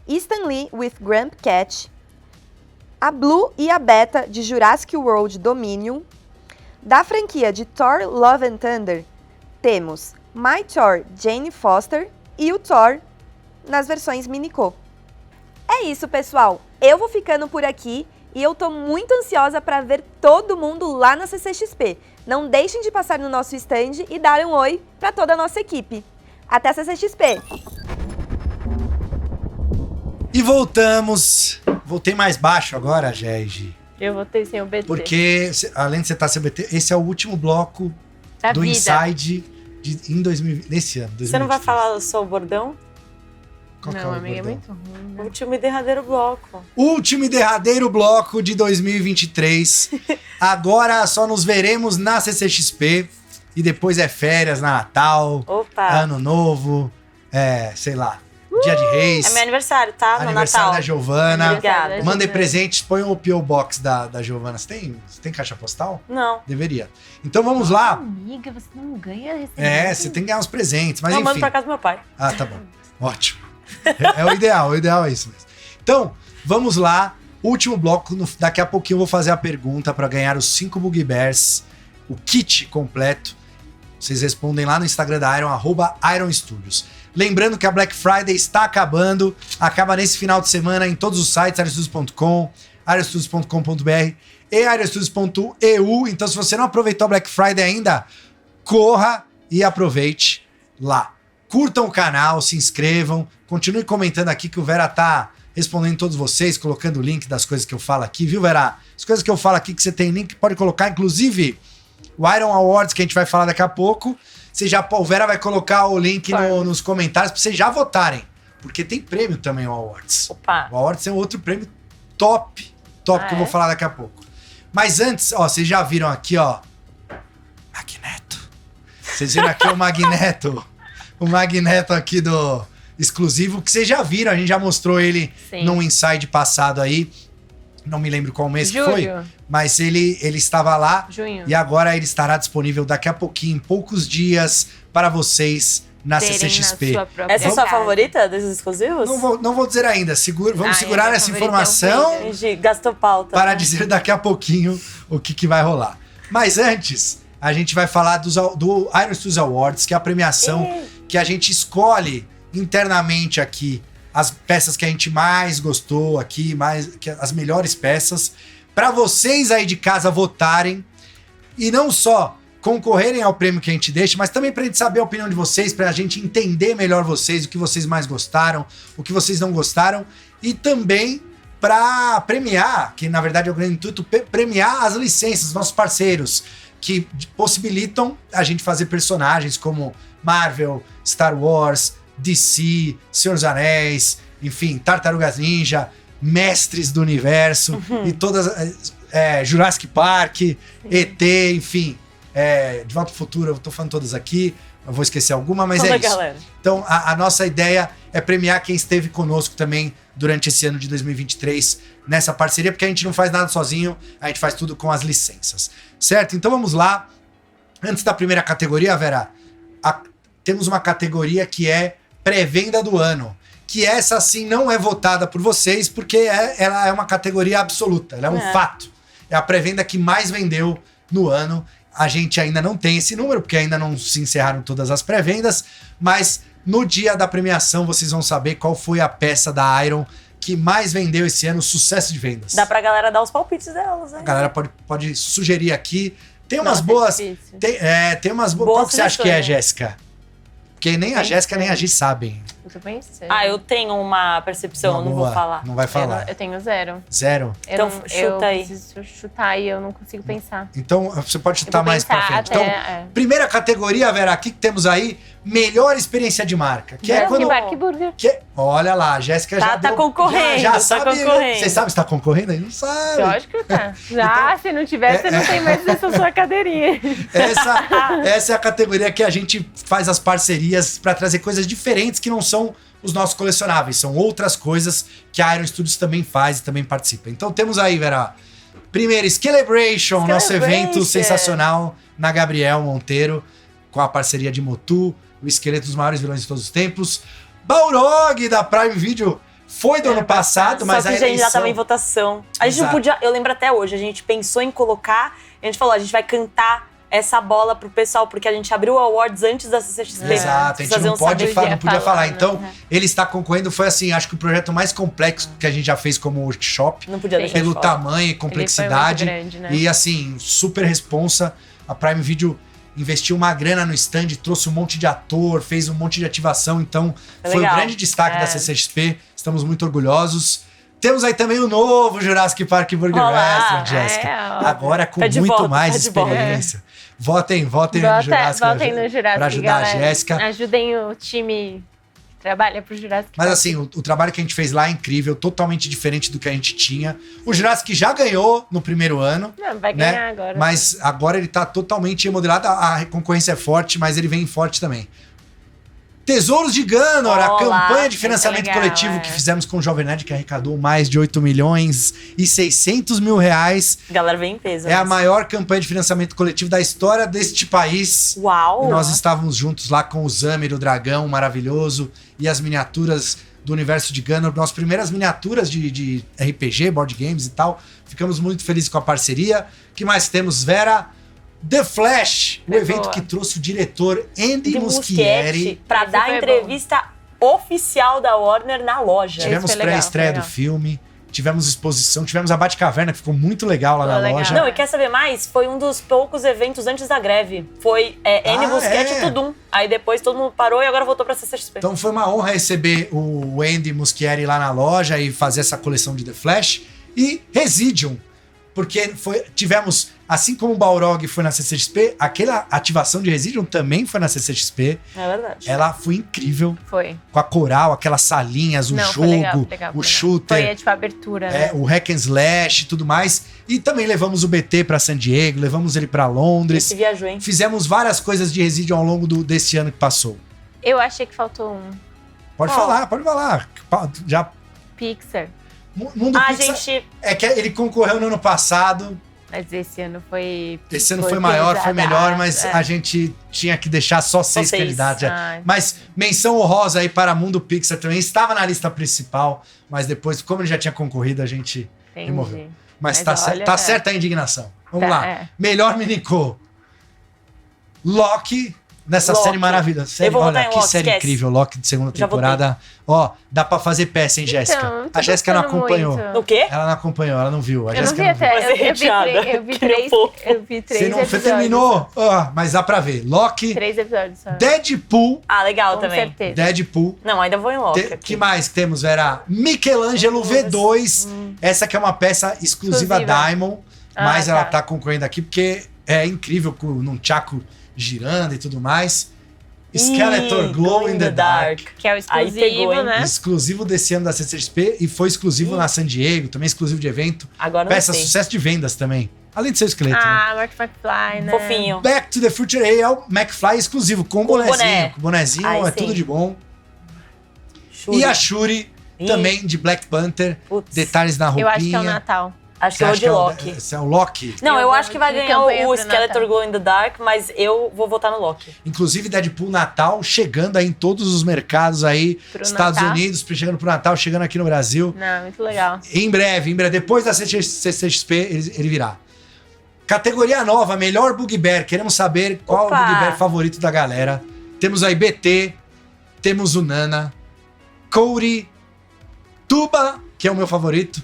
Stan Lee with Grump Cat, a Blue e a Beta de Jurassic World Dominion. Da franquia de Thor Love and Thunder, temos My Thor Jane Foster e o Thor nas versões Minico. É isso, pessoal. Eu vou ficando por aqui e eu tô muito ansiosa para ver todo mundo lá na CCXP. Não deixem de passar no nosso stand e dar um oi para toda a nossa equipe. Até a CCXP! E voltamos. Voltei mais baixo agora, Gegi. Eu voltei sem o BT. Porque, além de você estar sem o BT, esse é o último bloco do Inside nesse ano, 2023. Você não vai falar só o bordão? Qual não, amiga, é muito ruim. Né? Último e derradeiro bloco. Último e derradeiro bloco de 2023. Agora só nos veremos na CCXP. E depois é férias, Natal, Ano Novo, sei lá, Dia de Reis. É meu aniversário, tá? No aniversário Natal. da Giovana. Obrigada. Mandem presentes, põe o P.O. Box da Giovana. Você tem caixa postal? Não. Deveria. Então vamos lá. Amiga, você não ganha recebimento. Você tem que ganhar uns presentes, mas enfim. Eu mando pra casa do meu pai. Ah, tá bom. Ótimo. É o ideal é isso mesmo. Então, vamos lá. Último bloco, daqui a pouquinho eu vou fazer a pergunta para ganhar os 5 Bugbears, o kit completo. Vocês respondem lá no Instagram da Iron, @IronStudios. Lembrando que a Black Friday está acabando, acaba nesse final de semana em todos os sites, ironstudios.com, ironstudios.com.br e ironstudios.eu. Então, se você não aproveitou a Black Friday ainda, corra e aproveite lá. Curtam o canal, se inscrevam, continue comentando aqui que o Vera tá respondendo todos vocês, colocando o link das coisas que eu falo aqui, viu, Vera? As coisas que eu falo aqui que você tem link, pode colocar, inclusive o Iron Awards, que a gente vai falar daqui a pouco. O Vera vai colocar o link nos comentários pra vocês já votarem, porque tem prêmio também o Awards. Opa! O Awards é um outro prêmio top que eu vou falar daqui a pouco. Mas antes, ó, vocês já viram aqui, ó, Magneto. Vocês viram aqui o Magneto. O Magneto aqui do exclusivo, que vocês já viram, a gente já mostrou ele num Inside passado aí. Não me lembro qual mês que foi, mas ele estava lá. Junho. E agora ele estará disponível daqui a pouquinho, em poucos dias, para vocês na CCXP. Essa é a sua favorita desses exclusivos? Não vou dizer ainda. Vamos segurar essa informação gastou pauta. para dizer daqui a pouquinho o que vai rolar. Mas antes, a gente vai falar do Iron Studios Awards, que é a premiação que a gente escolhe internamente aqui as peças que a gente mais gostou aqui, as melhores peças, para vocês aí de casa votarem e não só concorrerem ao prêmio que a gente deixa, mas também pra gente saber a opinião de vocês, pra gente entender melhor vocês, o que vocês mais gostaram, o que vocês não gostaram, e também pra premiar, que na verdade é o grande intuito, premiar as licenças, nossos parceiros, que possibilitam a gente fazer personagens como Marvel, Star Wars, DC, Senhor dos Anéis, enfim, Tartarugas Ninja, Mestres do Universo, e todas, Jurassic Park, ET, enfim, De Volta ao Futuro, eu tô falando todas aqui, eu vou esquecer alguma, mas é isso. Galera. Então, a nossa ideia é premiar quem esteve conosco também durante esse ano de 2023 nessa parceria, porque a gente não faz nada sozinho, a gente faz tudo com as licenças, certo? Então vamos lá. Antes da primeira categoria, Vera, temos uma categoria que é pré-venda do ano, que essa sim não é votada por vocês, porque ela é uma categoria absoluta, ela é um fato. É a pré-venda que mais vendeu no ano. A gente ainda não tem esse número, porque ainda não se encerraram todas as pré-vendas, mas no dia da premiação vocês vão saber qual foi a peça da Iron que mais vendeu esse ano, sucesso de vendas. Dá pra galera dar os palpites delas, né? A galera pode sugerir aqui. Tem umas boas... Tem umas boas... Qual que você acha que é, Jéssica? Porque nem a Jéssica nem a Gi sabem. Eu tô pensando. Eu tenho uma percepção, eu não vou falar. Não vai falar. Eu tenho 0. 0? Então chuta aí. Eu preciso chutar e eu não consigo pensar. Então você pode chutar mais pra frente. Então, primeira categoria, Vera, o que temos aí? Melhor experiência de marca. Que é quando... Burger. Olha lá, a Jéssica já tá concorrendo. Já sabe. Você sabe se tá concorrendo aí? Não sabe. Lógico que tá. Já, se não tiver, você não tem mais essa sua cadeirinha. Essa é a categoria que a gente faz as parcerias pra trazer coisas diferentes que não são os nossos colecionáveis. São outras coisas que a Iron Studios também faz e também participa. Então temos aí, Vera, primeiro, Celebration, nosso evento sensacional na Gabriel Monteiro, com a parceria de Motu, o esqueleto dos maiores vilões de todos os tempos. Balrog, da Prime Video, foi do ano passado, mas só que a gente já tava em votação. A gente não podia, eu lembro até hoje, a gente pensou em colocar, a gente falou, a gente vai cantar essa bola pro pessoal, porque a gente abriu o Awards antes da CCXP. Exato, a gente não podia falar. Então, ele está concorrendo, foi assim, acho que o projeto mais complexo que a gente já fez como workshop. Não podia deixar pelo tamanho e complexidade. Ele foi muito grande, né? E assim, super responsa. A Prime Video investiu uma grana no stand, trouxe um monte de ator, fez um monte de ativação, então foi o grande destaque da CCXP. Estamos muito orgulhosos. Temos aí também o novo Jurassic Park Burger Restaurant, Jéssica. Agora com muito mais experiência. Votem no Jurassic. Votem no Jurassic, pra ajudar galera. A Jéssica. Ajudem o time que trabalha pro Jurassic. Mas assim, o trabalho que a gente fez lá é incrível, totalmente diferente do que a gente tinha. O Jurassic já ganhou no primeiro ano. Não, vai ganhar agora. Mas agora ele tá totalmente remodelado. A concorrência é forte, mas ele vem forte também. Tesouros de Ganor, a campanha de financiamento coletivo que fizemos com o Jovem Nerd, que arrecadou mais de 8 milhões e 600 mil reais. Galera, vem em peso. É a maior campanha de financiamento coletivo da história deste país. Uau! E nós estávamos juntos lá com o Zamir, o dragão maravilhoso, e as miniaturas do universo de Ganor, nossas primeiras miniaturas de RPG, board games e tal. Ficamos muito felizes com a parceria. O que mais temos, Vera? The Flash, o evento que trouxe o diretor Andy Muschietti pra dar a entrevista oficial da Warner na loja. Tivemos pré-estreia do filme, tivemos exposição, tivemos a Batcaverna, que ficou muito legal lá na loja. Não, e quer saber mais? Foi um dos poucos eventos antes da greve. Foi Andy Muschietti e Tudum. Aí depois todo mundo parou e agora voltou pra CCXP. Então foi uma honra receber o Andy Muschietti lá na loja e fazer essa coleção de The Flash. E Residium, porque tivemos Assim como o Balrog foi na CCXP, aquela ativação de Residuum também foi na CCXP. É verdade. Ela foi incrível. Foi. Com a coral, aquelas salinhas, o Não, jogo, foi legal, o foi legal. shooter. Foi, tipo, a abertura, né? O hack and slash e tudo mais. E também levamos o BT pra San Diego, levamos ele pra Londres. Esse viajou, hein? Fizemos várias coisas de Residuum ao longo desse ano que passou. Eu achei que faltou um. Pode Qual? falar, pode falar. Já, Pixar. Mundo Ah, Pixar gente, é que ele concorreu no ano passado. Mas esse ano foi... Esse ano foi maior, foi pesado. melhor, mas É. a gente tinha que deixar só 6 6. candidatos. Ai. Mas menção honrosa aí para Mundo Pixar também. Estava na lista principal, mas depois, como ele já tinha concorrido, a gente Entendi. removeu. Mas Mas olha, tá é. certa a indignação. Vamos Tá, lá. é. Melhor Minico. Loki, nessa Loki. série maravilhosa. Série, Eu vou olha, votar em que Loki, série esquece. incrível. Loki de segunda Já temporada. Ó, dá pra fazer peça, hein, Jéssica? Então, tô A Jéssica não gostando acompanhou. muito. o quê? Ela não acompanhou, ela não viu. A Eu não Jéssica vi até. Vai ser reteada, Eu vi que nem três. o povo. Eu vi três Você não episódios. terminou? Ó, mas dá pra ver. Loki, 3 episódios só. Deadpool. Ah, legal Com também. certeza. Deadpool. Não, ainda vou em Loki aqui. Que mais que temos, Vera? Michelangelo V2. Essa que é uma peça exclusiva Exclusiva. Diamond. Mas Ah, ela tá. tá concorrendo aqui porque é incrível com o Nunchaku girando e tudo mais. Skeletor Glow in the Dark. Que é o Aí exclusivo, pegou, hein? né? Exclusivo desse ano da CCXP e foi exclusivo na San Diego, também exclusivo de evento. Agora não Peça sei. sucesso de vendas também. Além de ser o esqueleto, né? Ah, Mark McFly, né? Fofinho. Back to the Future aí é o McFly exclusivo, com Com bonezinho. boné. Com bonezinho Aí é sim. tudo de bom. Shuri. E a Shuri, Ih. também de Black Panther. Putz. Detalhes na roupinha. Eu acho que é o Natal. Acho que Você eu vou acha de que Loki. esse é o Loki? Não, Eu eu vou acho que vai de ganhar campanha o pro Skeletor Natal. Glow in the Dark, mas eu vou votar no Loki. Inclusive, Deadpool Natal chegando aí em todos os mercados aí. Pro Estados Natal. Unidos, chegando pro Natal, chegando aqui no Brasil. Não, muito legal. Em breve, depois da CCXP, ele virá. Categoria nova, melhor Bugbear. Queremos saber qual Opa! é o Bugbear favorito da galera. Temos aí BT, temos o Nana, Cody, Tuba, que é o meu favorito,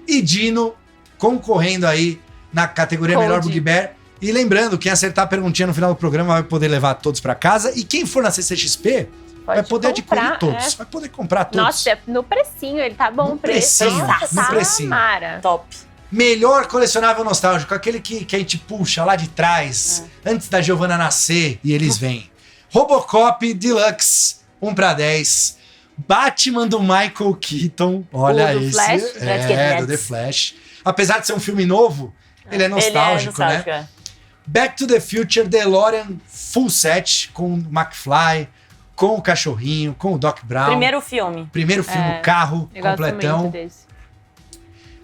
e Dino concorrendo aí na categoria Cody. melhor Bugbear. E lembrando, quem acertar a perguntinha no final do programa vai poder levar todos pra casa. E quem for na CCXP vai poder adquirir todos. Vai poder comprar todos. Nossa, no precinho, ele tá bom No o preço. precinho, Nossa, no tá precinho. mara. Top. Melhor colecionável nostálgico, aquele que a gente puxa lá de trás, antes da Giovanna nascer, e eles vêm. Robocop Deluxe, 1/10. Batman do Michael Keaton, olha O do esse. Flash? Let's get É, do nuts. The Flash. Apesar de ser um filme novo, ele é nostálgico, Ele é né? nostálgico, é. Back to the Future DeLorean Full Set, com o McFly, com o cachorrinho, com o Doc Brown. Primeiro filme. Primeiro filme, É, carro Eu gosto completão. muito desse.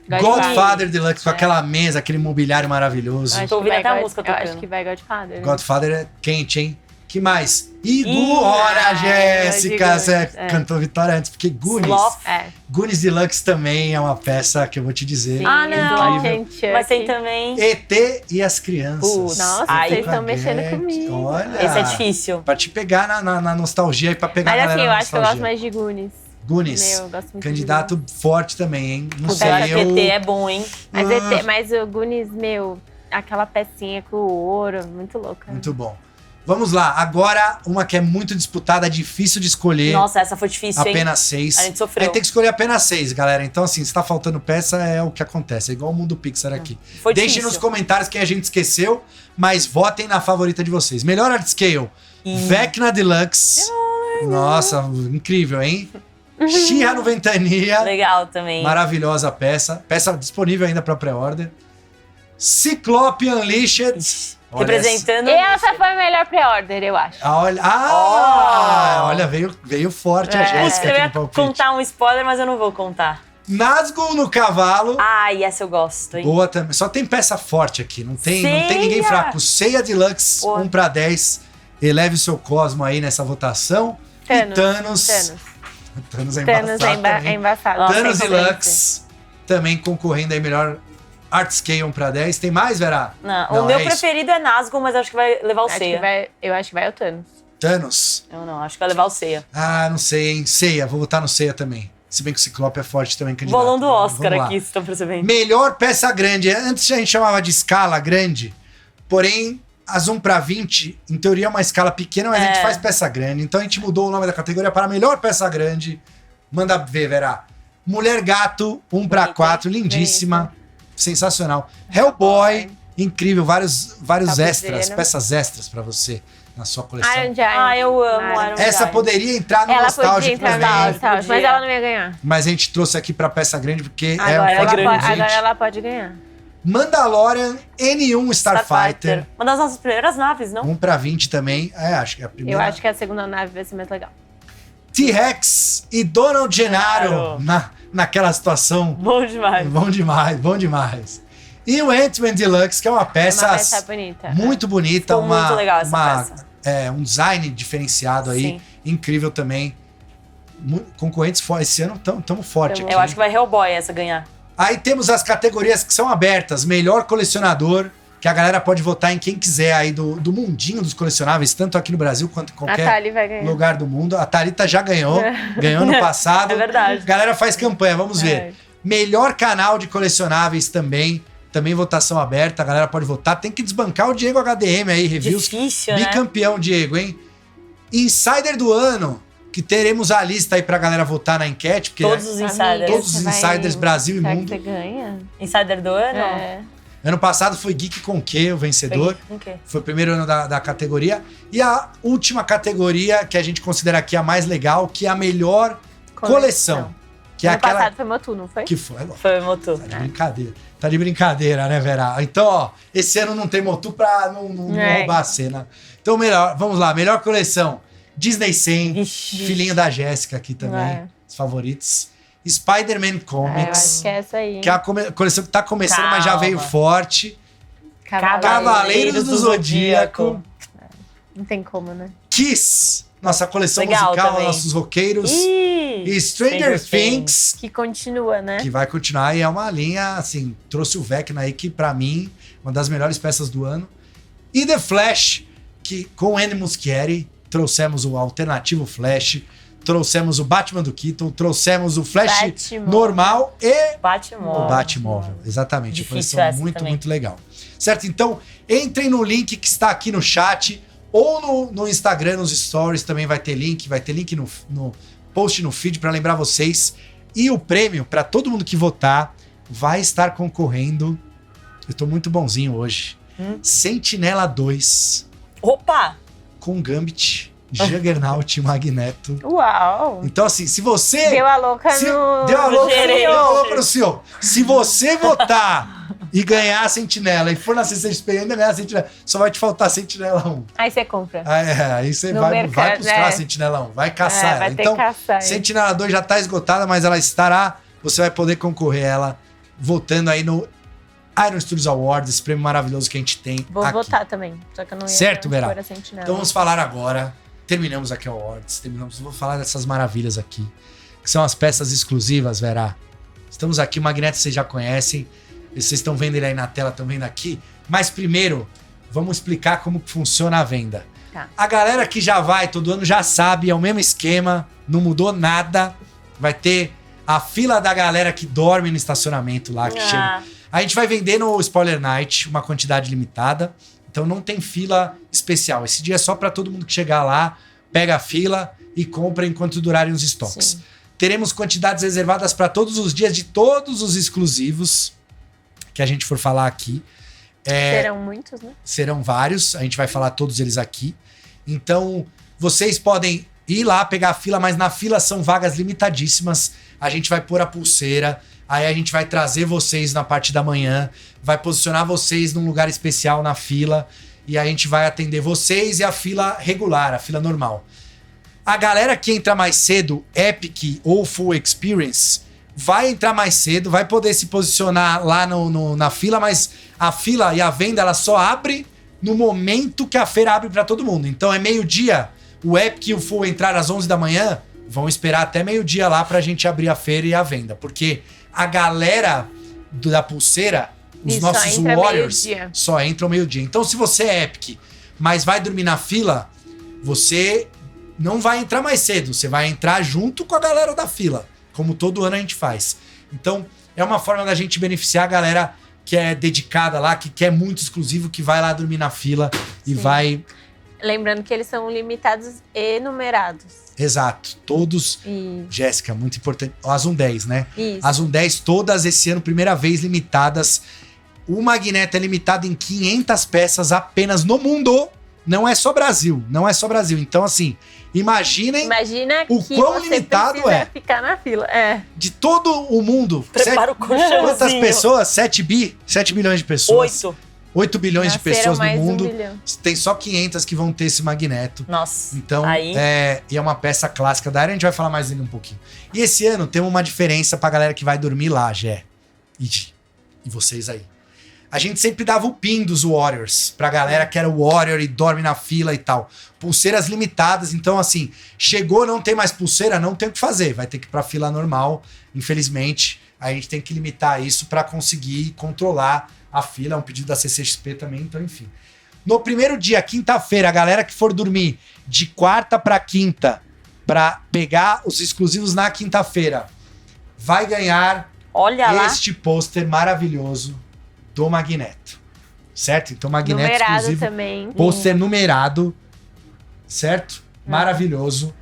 Gosto de Godfather Deluxe, com aquela mesa, aquele mobiliário maravilhoso. Acho Tô que ouvindo vai até a God- música Eu tocando. acho que vai Godfather. Godfather é quente, hein? Que mais? E Ih, Ora, Jéssica! eu digo Você Goonies, é. cantou Vitória antes, porque Goonies. Sloth. É. Goonies Deluxe também é uma peça que eu vou te dizer. Sim, Ah, não. Lock and Chuck. Mas tem também. ET e as crianças. Putz. Nossa, Ai, vocês Com a estão mexendo Gretchen. comigo. Olha. Esse é difícil. Pra te pegar na nostalgia e pra pegar Mas a assim, galera eu na acho que eu gosto nostalgia. mais de Goonies. Goonies. Meu, eu gosto muito Candidato de forte também, hein? Não O sei, PT é bom, hein? Goonies. Mas o Goonies, meu, aquela pecinha com o ouro, muito louca. Muito bom. Vamos lá, agora uma que é muito disputada, difícil de escolher. Nossa, essa foi difícil, hein? Apenas 6. A gente sofreu. Aí tem que escolher apenas 6, galera. Então, assim, se tá faltando peça, é o que acontece. É igual o Mundo Pixar aqui. Foi Deixem difícil. nos comentários quem a gente esqueceu, mas votem na favorita de vocês. Melhor Art Scale, Vecna Deluxe. Nossa, incrível, hein? She-Ra no Ventania. Legal também. Maravilhosa peça. Peça disponível ainda para pré-order. Ciclope Unleashed. Olha Representando. Essa foi a melhor pré-order, eu acho. Olha, veio forte a É. Jéssica Putz, eu aqui ia no palpite. contar um spoiler, mas eu não vou contar. Nazgûl no cavalo. Ai, essa eu gosto, hein? Boa também. Só tem peça forte aqui. Não tem ninguém Ceia! fraco. Ceia Deluxe, Boa. 1/10. Eleve o seu Cosmo aí nessa votação. E Thanos. Thanos é Thanos embaçado também. é embaçado. Nossa, Thanos sem Deluxe também concorrendo aí melhor Art Scale 1/10. Tem mais, Vera? Não, Não, o meu é isso. preferido é Nazgûl, mas acho que vai levar o Acho que Ceia. eu acho que vai o Thanos. Thanos. Eu não, acho que vai levar o Ceia. Ah, não sei, hein? Ceia, vou votar no Ceia também. Se bem que o Ciclope é forte também, candidato. Bolão do Oscar Vamos lá. aqui, vocês estão percebendo. Melhor peça grande. Antes a gente chamava de escala grande, porém as 1/20, em teoria é uma escala pequena, mas a gente faz peça grande. Então a gente mudou o nome da categoria para melhor peça grande. Manda ver, Vera. Mulher Gato, 1/4, lindíssima. Sensacional. Hellboy, Incrível, vários Topzera. extras, peças extras pra você na sua coleção. Iron Giant. Eu amo Iron Iron Essa Giant. poderia entrar no Ela nostálgico podia entrar também. na nostálgico, mas Podia. ela não ia ganhar. Mas a gente trouxe aqui pra peça grande porque Agora, é um ela, forte grande. agora convite. ela pode ganhar. Mandalorian N1 Starfighter. Uma das nossas primeiras naves, não? 1 pra 20 também. Acho que é a primeira. Eu acho que a segunda nave vai ser mais legal. T-Rex e Donald Gennaro naquela situação. Bom demais. Bom demais, bom demais. E o Ant-Man Deluxe, que é uma peça, Uma peça bonita. muito bonita. Ficou muito legal essa peça. Um design diferenciado aí. Sim. Incrível também. Concorrentes fortes. Esse ano estamos fortes Tamo- aqui. Eu acho que vai Hellboy essa ganhar. Aí temos as categorias que são abertas. Melhor colecionador, que a galera pode votar em quem quiser aí do mundinho dos colecionáveis, tanto aqui no Brasil quanto em A qualquer Thali vai ganhar. lugar do mundo. A Thalita já ganhou. Ganhou no passado. É verdade. A galera faz campanha, vamos ver. É. Melhor canal de colecionáveis também. Também votação aberta, a galera pode votar. Tem que desbancar o Diego HDM aí, reviews. Difícil, né? Bicampeão, Diego, hein? Insider do ano, que teremos a lista aí pra galera votar na enquete. Porque Todos os insiders. Todos os você vai- insiders Brasil e Será mundo. que você ganha? Insider do ano? É. Ano passado foi Geek com Q, o vencedor. Com o quê? Foi o primeiro ano da categoria. E a última categoria, que a gente considera aqui a mais legal, que é a melhor coleção. Que é Ano aquela passado foi Motu, não foi? que foi. Agora. Foi o Motu. Tá de brincadeira. Tá de brincadeira, né, Vera? Então, ó, esse ano não tem Motu pra não roubar a cena. Então, melhor, vamos lá. Melhor coleção. Disney 100. Vixe. Filhinho da Jéssica aqui também. É. Os favoritos. Spider-Man É, eu Comics. acho que é essa aí. Que é a coleção que tá começando, mas já Calma. veio forte. Cavaleiro. Cavaleiros do Zodíaco. Não tem como, né? Kiss. Nossa coleção Legal musical, também. nossos roqueiros. Ih, E Stranger Things. Que continua, né? Que vai continuar e é uma linha, assim, trouxe o Vecna aí, que pra mim, uma das melhores peças do ano. E The Flash, que com o Andy Muschietti, trouxemos o alternativo Flash, trouxemos o Batman do Keaton, trouxemos o Flash Batmóvel. normal e Batman. o Batmóvel. Exatamente, Difícil coleção essa muito, também. muito legal. Certo? Então, entrem no link que está aqui no chat ou no Instagram, nos stories também vai ter link no post no feed para lembrar vocês. E o prêmio, para todo mundo que votar, vai estar concorrendo. Eu tô muito bonzinho hoje. Sentinela 2 Opa! com Gambit, Juggernaut e Magneto. Uau! Então, assim, se você. Deu a louca no... Deu a louca, gerente. deu a louca no senhor. Se você votar e ganhar a Sentinela e for na CCXP e ainda ganhar a Sentinela, só vai te faltar a Sentinela 1. Aí você compra. Aí você No vai mercado, buscar a é. Sentinela 1, vai caçar ela. Vai ter Então, que caçar. hein? Sentinela 2 já tá esgotada, mas ela estará. Você vai poder concorrer a ela votando aí no Iron Studios Awards, esse prêmio maravilhoso que a gente tem Vou aqui. votar também. Só que eu não ia Certo, Vera? pôr a Sentinela. Então vamos falar agora. Terminamos aqui o Awards. Vou falar dessas maravilhas aqui. Que são as peças exclusivas, Vera. Estamos aqui, o Magneto vocês já conhecem. Vocês estão vendo ele aí na tela, estão vendo aqui. Mas primeiro, vamos explicar como que funciona a venda. Tá. A galera que já vai todo ano já sabe, é o mesmo esquema, não mudou nada. Vai ter a fila da galera que dorme no estacionamento lá, que chega. A gente vai vender no Spoiler Night uma quantidade limitada. Então não tem fila especial. Esse dia é só para todo mundo que chegar lá, pega a fila e compra enquanto durarem os estoques. Sim. Teremos quantidades reservadas para todos os dias de todos os exclusivos que a gente for falar aqui. Serão muitos, né? Serão vários, a gente vai falar todos eles aqui. Então, vocês podem ir lá pegar a fila, mas na fila são vagas limitadíssimas. A gente vai pôr a pulseira, aí a gente vai trazer vocês na parte da manhã, vai posicionar vocês num lugar especial na fila, e a gente vai atender vocês e a fila regular, a fila normal. A galera que entra mais cedo, Epic ou Full Experience, vai entrar mais cedo, vai poder se posicionar lá na fila, mas a fila e a venda ela só abre no momento que a feira abre para todo mundo. Então é meio-dia, o Epic e o Full entrar às 11 da manhã, vão esperar até meio-dia lá pra gente abrir a feira e a venda. Porque a galera da pulseira, os Isso, nossos só entra Warriors, meio-dia. só entram meio-dia. Então se você é Epic, mas vai dormir na fila, você não vai entrar mais cedo, você vai entrar junto com a galera da fila, como todo ano a gente faz. Então, é uma forma da gente beneficiar a galera que é dedicada lá, que quer muito exclusivo, que vai lá dormir na fila e Sim. vai... Lembrando que eles são limitados e numerados. Exato, todos... E Jéssica, muito importante. As 10, né? isso. As 10 todas esse ano, primeira vez, limitadas. O Magneto é limitado em 500 peças apenas no mundo. Não é só Brasil. Então, assim, Imagina o que quão você limitado precisa é. ficar na fila. É. De todo o mundo. Prepara o colchãozinho. Quantas pessoas? 7 bilhões de pessoas. 8 bilhões de Nasceram pessoas no mais mundo. 1 bilhão. Tem só 500 que vão ter esse Magneto. Nossa. Então, aí... e é uma peça clássica da área, a gente vai falar mais dele um pouquinho. E esse ano tem uma diferença pra galera que vai dormir lá, Gé. E vocês aí. A gente sempre dava o pin dos Warriors pra galera que era o Warrior e dorme na fila e tal. Pulseiras limitadas, então assim, chegou, não tem mais pulseira, não tem o que fazer. Vai ter que ir pra fila normal, infelizmente. A gente tem que limitar isso pra conseguir controlar a fila. É um pedido da CCXP também, então enfim. No primeiro dia, quinta-feira, a galera que for dormir de quarta pra quinta pra pegar os exclusivos na quinta-feira vai ganhar Olha lá. este pôster maravilhoso do Magneto. Certo? Então, Magneto Numerado exclusivo. também. Pôster numerado. Certo? Maravilhoso.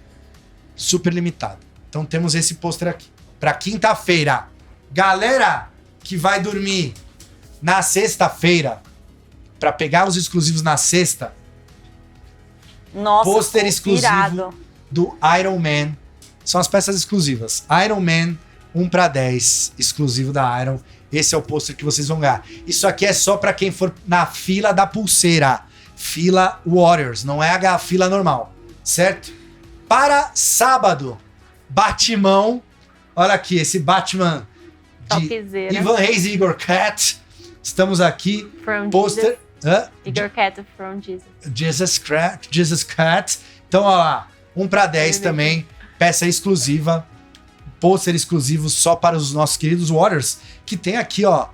Super limitado. Então, temos esse pôster aqui. Pra quinta-feira. Galera que vai dormir na sexta-feira pra pegar os exclusivos na sexta. Nossa, Pôster exclusivo irado. do Iron Man. São as peças exclusivas. Iron Man 1/10, exclusivo da Iron. Esse é o pôster que vocês vão ganhar. Isso aqui é só pra quem for na fila da pulseira. Fila Warriors, não é a fila normal. Certo? Para sábado, Batman. Olha aqui, esse Batman de Topzera. Ivan Reis e Igor Cat. Estamos aqui. From Pôster. Igor Cat from Jesus. Jesus Cat. Então, ó lá. 1/10 também. Peça exclusiva. Pôster exclusivo só para os nossos queridos Warriors. Que tem aqui, ó.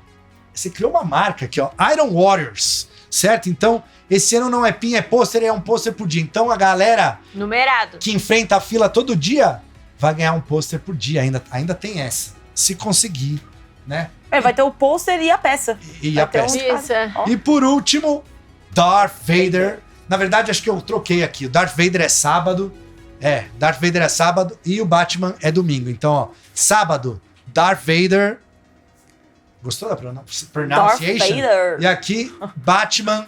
Você criou uma marca aqui, ó. Iron Warriors. Certo? Então, esse ano não é pin, é pôster, é um pôster por dia. Então, a galera Numerado. que enfrenta a fila todo dia vai ganhar um pôster por dia. Ainda tem essa. Se conseguir, né? Vai ter o pôster e a peça. E a Vai ter peça. Isso. Ó. E por último, Darth Vader. Na verdade, acho que eu troquei aqui. O Darth Vader é sábado. Darth Vader é sábado e o Batman é domingo. Então, ó, sábado, Darth Vader. Gostou da pronunciation? Darth Vader. E aqui, Batman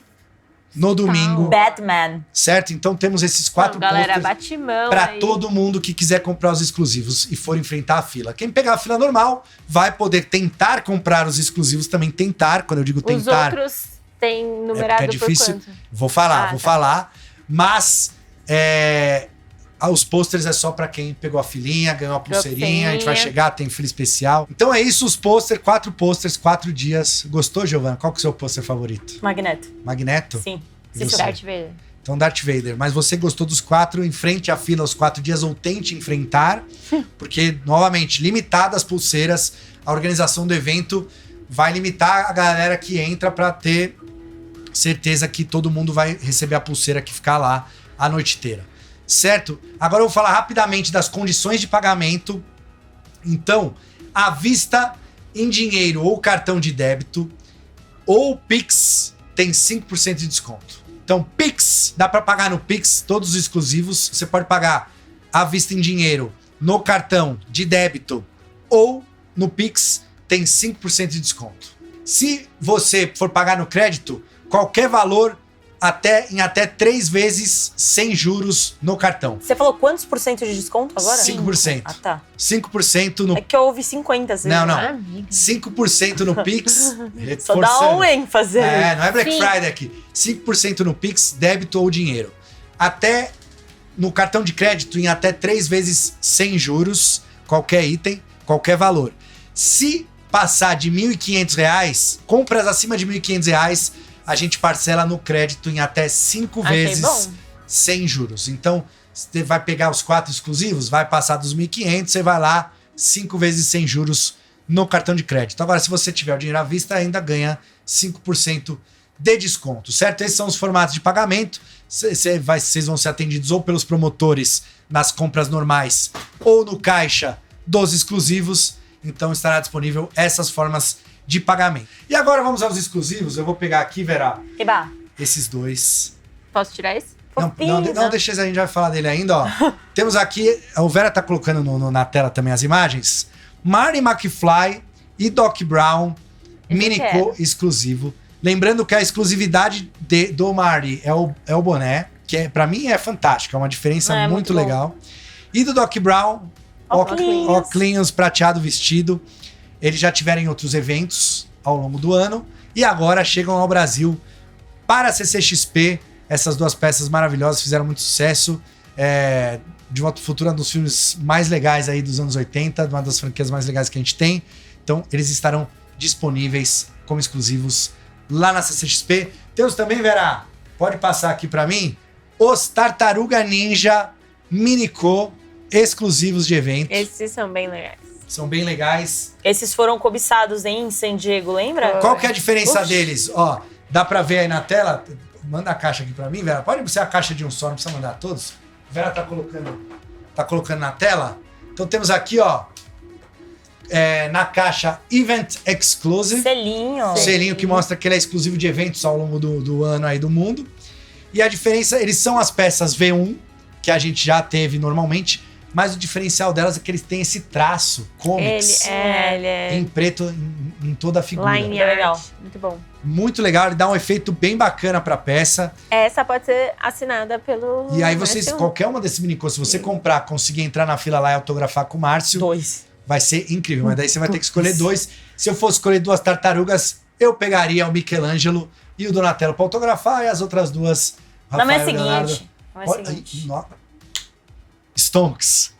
no domingo. Batman. Certo? Então temos esses 4 Então, galera, posters Batimão pra aí. todo mundo que quiser comprar os exclusivos e for enfrentar a fila. Quem pegar a fila normal vai poder tentar comprar os exclusivos também. Tentar, quando eu digo Os tentar, outros tem numerado é difícil. por quanto? Vou falar. Tá. Mas os posters é só pra quem pegou a filinha, ganhou a pulseirinha. A gente vai chegar, tem fila especial. Então é isso, os posters, 4 posters, 4 dias. Gostou, Giovana? Qual que é o seu pôster favorito? Magneto. Magneto? Sim. E você? Darth Vader. Então, Darth Vader. Mas você gostou dos 4, enfrente a fila os 4 dias ou tente enfrentar, porque, novamente, limitadas pulseiras, a organização do evento vai limitar a galera que entra pra ter certeza que todo mundo vai receber a pulseira que ficar lá a noite inteira. Certo? Agora eu vou falar rapidamente das condições de pagamento. Então, à vista, em dinheiro ou cartão de débito, ou Pix, tem 5% de desconto. Então, Pix, dá para pagar no Pix, todos os exclusivos. Você pode pagar à vista em dinheiro, no cartão de débito ou no Pix, tem 5% de desconto. Se você for pagar no crédito, qualquer valor em até 3 vezes sem juros no cartão. Você falou quantos por cento de desconto agora? 5%. Ah, tá. 5% no... É que eu ouvi 50. Assim, Não. Amiga. 5% no Pix. Só dá um ênfase. Não é Black Sim. Friday aqui. 5% no Pix, débito ou dinheiro. Até no cartão de crédito em até 3 vezes sem juros, qualquer item, qualquer valor. Se passar de R$ 1.500, compras acima de R$ 1.500, a gente parcela no crédito em até 5 Achei vezes bom. sem juros. Então, você vai pegar os 4 exclusivos, vai passar dos 1.500, você vai lá 5 vezes sem juros no cartão de crédito. Agora, se você tiver o dinheiro à vista, ainda ganha 5% de desconto, certo? Esses são os formatos de pagamento. Vocês vão ser atendidos ou pelos promotores nas compras normais ou no caixa dos exclusivos. Então, estará disponível essas formas de pagamento. E agora vamos aos exclusivos. Eu vou pegar aqui, Vera, Eba. esses 2. Posso tirar isso? Não, deixa isso, a gente vai falar dele ainda, ó. Temos aqui, o Vera tá colocando na tela também as imagens. Marty McFly e Doc Brown Minicô exclusivo. Lembrando que a exclusividade do Marty é o boné, que pra mim é fantástico, é uma diferença muito legal. E do Doc Brown, óculos prateado vestido. Eles já tiveram em outros eventos ao longo do ano e agora chegam ao Brasil para a CCXP. Essas duas peças maravilhosas fizeram muito sucesso. De Volta ao Futuro é um dos filmes mais legais aí dos anos 80, uma das franquias mais legais que a gente tem. Então, eles estarão disponíveis como exclusivos lá na CCXP. Temos também, Vera, pode passar aqui pra mim, os Tartaruga Ninja Minicô exclusivos de evento. Esses são bem legais. São bem legais. Esses foram cobiçados em San Diego, lembra? Qual que é a diferença deles? Ó, dá pra ver aí na tela? Manda a caixa aqui pra mim, Vera. Pode ser a caixa de um só, não precisa mandar todos. A Vera tá colocando na tela. Então temos aqui, ó, na caixa Event Exclusive. Selinho que mostra que ele é exclusivo de eventos ao longo do ano aí do mundo. E a diferença, eles são as peças V1, que a gente já teve normalmente, mas o diferencial delas é que eles têm esse traço comics Ele é em preto em toda a figura. line legal. art. Muito bom. Muito legal, ele dá um efeito bem bacana pra peça. Essa pode ser assinada pelo E aí vocês, Márcio. qualquer uma desses minicôs, se você comprar, conseguir entrar na fila lá e autografar com o Márcio, 2. vai ser incrível. Mas daí você vai ter que escolher 2. Se eu fosse escolher 2 tartarugas, eu pegaria o Michelangelo e o Donatello pra autografar, e as outras duas, Na minha Rafael e Leonardo. seguinte. Stonks.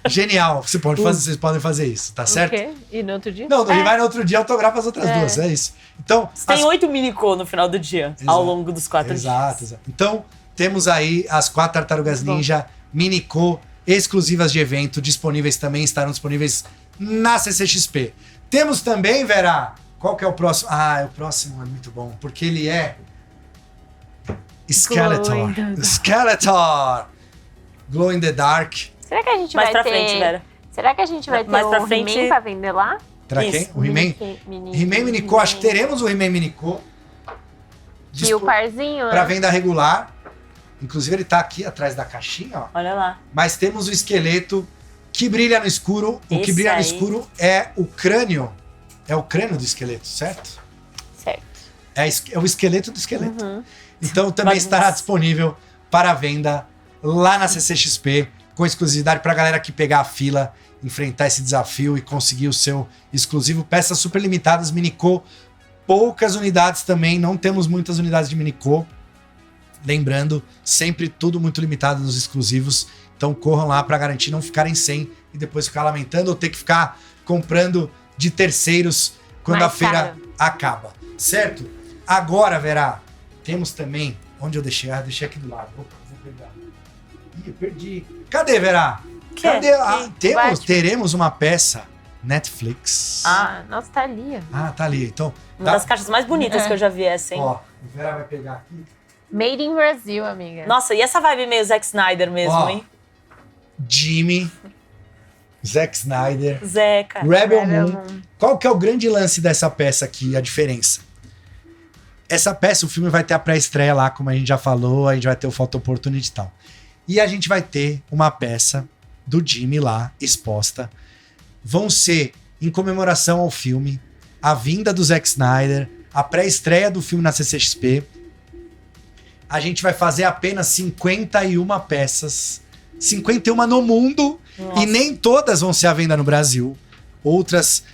Genial. Vocês podem fazer isso, tá certo? O quê? E no outro dia? Não, vai no outro dia, autografa as outras duas, é isso. Então, Tem 8 minicô no final do dia, ao longo dos 4 dias. Exato. Então, temos aí as 4 Tartarugas Ninja Minicô exclusivas de evento, disponíveis também, estarão disponíveis na CCXP. Temos também, Vera, qual que é o próximo? O próximo é muito bom, porque ele é Skeletor. Glow in the Dark. Será que a gente Mais vai pra ter... frente, Vera. Será que a gente vai ter Mais pra o frente- He-Man pra vender lá? Será Isso. quem? O He-Man? He-Man Minicô, acho que teremos o He-Man Minicô. E o parzinho, Pra né? venda regular. Inclusive ele tá aqui atrás da caixinha, ó. Olha lá. Mas temos o esqueleto que brilha no escuro. O que Esse brilha no aí. escuro é o crânio. É o crânio do esqueleto, certo? Certo. É o esqueleto do esqueleto. Uhum. Então também Bagunça. estará disponível para venda lá na CCXP, com exclusividade pra galera que pegar a fila, enfrentar esse desafio e conseguir o seu exclusivo. Peças super limitadas, Minicô. Poucas unidades também, não temos muitas unidades de Minicô. Lembrando, sempre tudo muito limitado nos exclusivos. Então corram lá pra garantir não ficarem sem e depois ficar lamentando ou ter que ficar comprando de terceiros quando Mais a feira caro. acaba. Certo? Agora, Vera, temos também... Onde eu deixei? Deixei aqui do lado. Vou pegar. Ih, eu perdi. Cadê, Vera? Cadê? Teremos uma peça Netflix. Nossa, tá ali, ó. Tá ali. Então, Uma das caixas mais bonitas que eu já vi essa, hein? ó, o Vera vai pegar aqui. Made in Brasil, amiga. Nossa, e essa vibe meio Zack Snyder mesmo, Ó. hein? Jimmy, Zack Snyder, Zeca. Rebel Rebel Moon. Qual que é o grande lance dessa peça aqui, a diferença? Essa peça, o filme vai ter a pré-estreia lá, como a gente já falou, a gente vai ter o Photo Opportunity e tal. E a gente vai ter uma peça do Jimmy lá, exposta. Vão ser, em comemoração ao filme, a vinda do Zack Snyder, a pré-estreia do filme na CCXP. A gente vai fazer apenas 51 peças. 51 no mundo. Nossa. E nem todas vão ser à venda no Brasil. Outras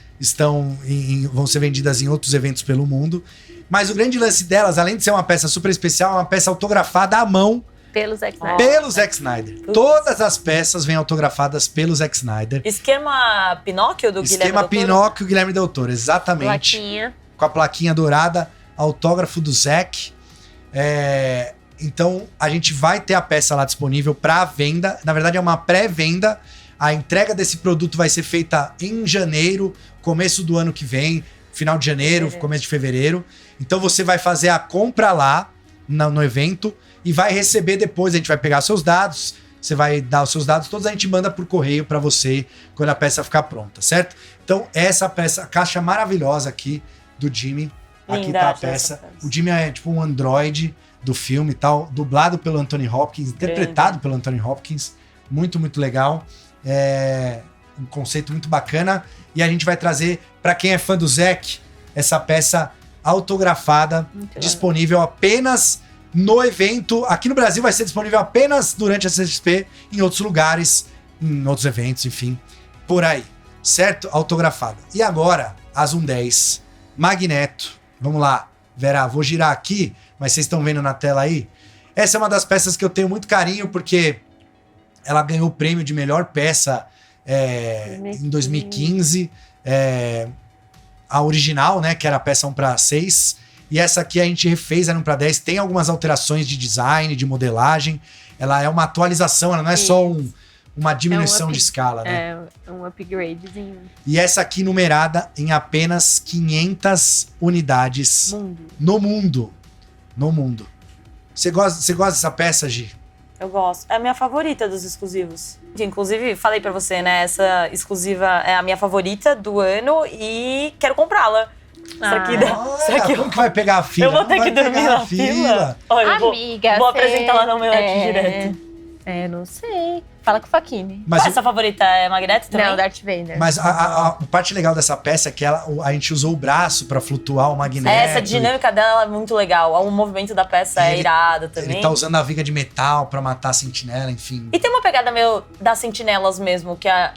vão ser vendidas em outros eventos pelo mundo. Mas o grande lance delas, além de ser uma peça super especial, é uma peça autografada à mão Pelo Zack Snyder. pelo Zack Snyder. Todas as peças vêm autografadas pelo Zack Snyder. Esquema Pinóquio do Guilherme Esquema Del Toro? Pinóquio, Guilherme Del Toro, exatamente. Plaquinha. Com a plaquinha dourada, autógrafo do Zack. Então, a gente vai ter a peça lá disponível para venda. Na verdade, é uma pré-venda. A entrega desse produto vai ser feita em janeiro, começo do ano que vem, final de janeiro, começo de fevereiro. Então, você vai fazer a compra lá no evento e vai receber depois. A gente vai pegar seus dados, você vai dar os seus dados todos, a gente manda por correio para você quando a peça ficar pronta, certo? Então, essa peça, a caixa maravilhosa aqui do Jimmy. Aqui Linda tá a essa peça. peça. O Jimmy é tipo um androide do filme e tal, dublado pelo Anthony Hopkins, interpretado pelo Anthony Hopkins. Muito, muito legal. Um conceito muito bacana. E a gente vai trazer, para quem é fã do Zack, essa peça autografada, Muito disponível apenas no evento. Aqui no Brasil vai ser disponível apenas durante a CCXP, em outros lugares, em outros eventos, enfim, por aí, certo? Autografada. E agora, a Zoom 10 Magneto. Vamos lá, Vera, vou girar aqui, mas vocês estão vendo na tela aí? Essa é uma das peças que eu tenho muito carinho, porque ela ganhou o prêmio de melhor peça em 2015. A original, né, que era a peça 1:6. E essa aqui a gente refez a 1:10. Tem algumas alterações de design, de modelagem. Ela é uma atualização, ela não é só uma diminuição de escala, né? É um upgradezinho. E essa aqui numerada em apenas 500 unidades no mundo. No mundo. Você gosta dessa peça, Gi? Eu gosto. É a minha favorita dos exclusivos. Inclusive, falei pra você, né? Essa exclusiva é a minha favorita do ano e quero comprá-la. Será que como que vai pegar a fila? Eu vou ter que dormir na fila. Olha, Amiga, vou apresentar lá no meu aqui direto. Não sei. Fala com o Fakine. Mas essa favorita é Magneto também? Não, Darth Vader. Mas a parte legal dessa peça é que a gente usou o braço pra flutuar o Magneto. Essa dinâmica dela é muito legal. O movimento da peça é irado também. Ele tá usando a viga de metal pra matar a sentinela, enfim. E tem uma pegada meio das sentinelas mesmo, que as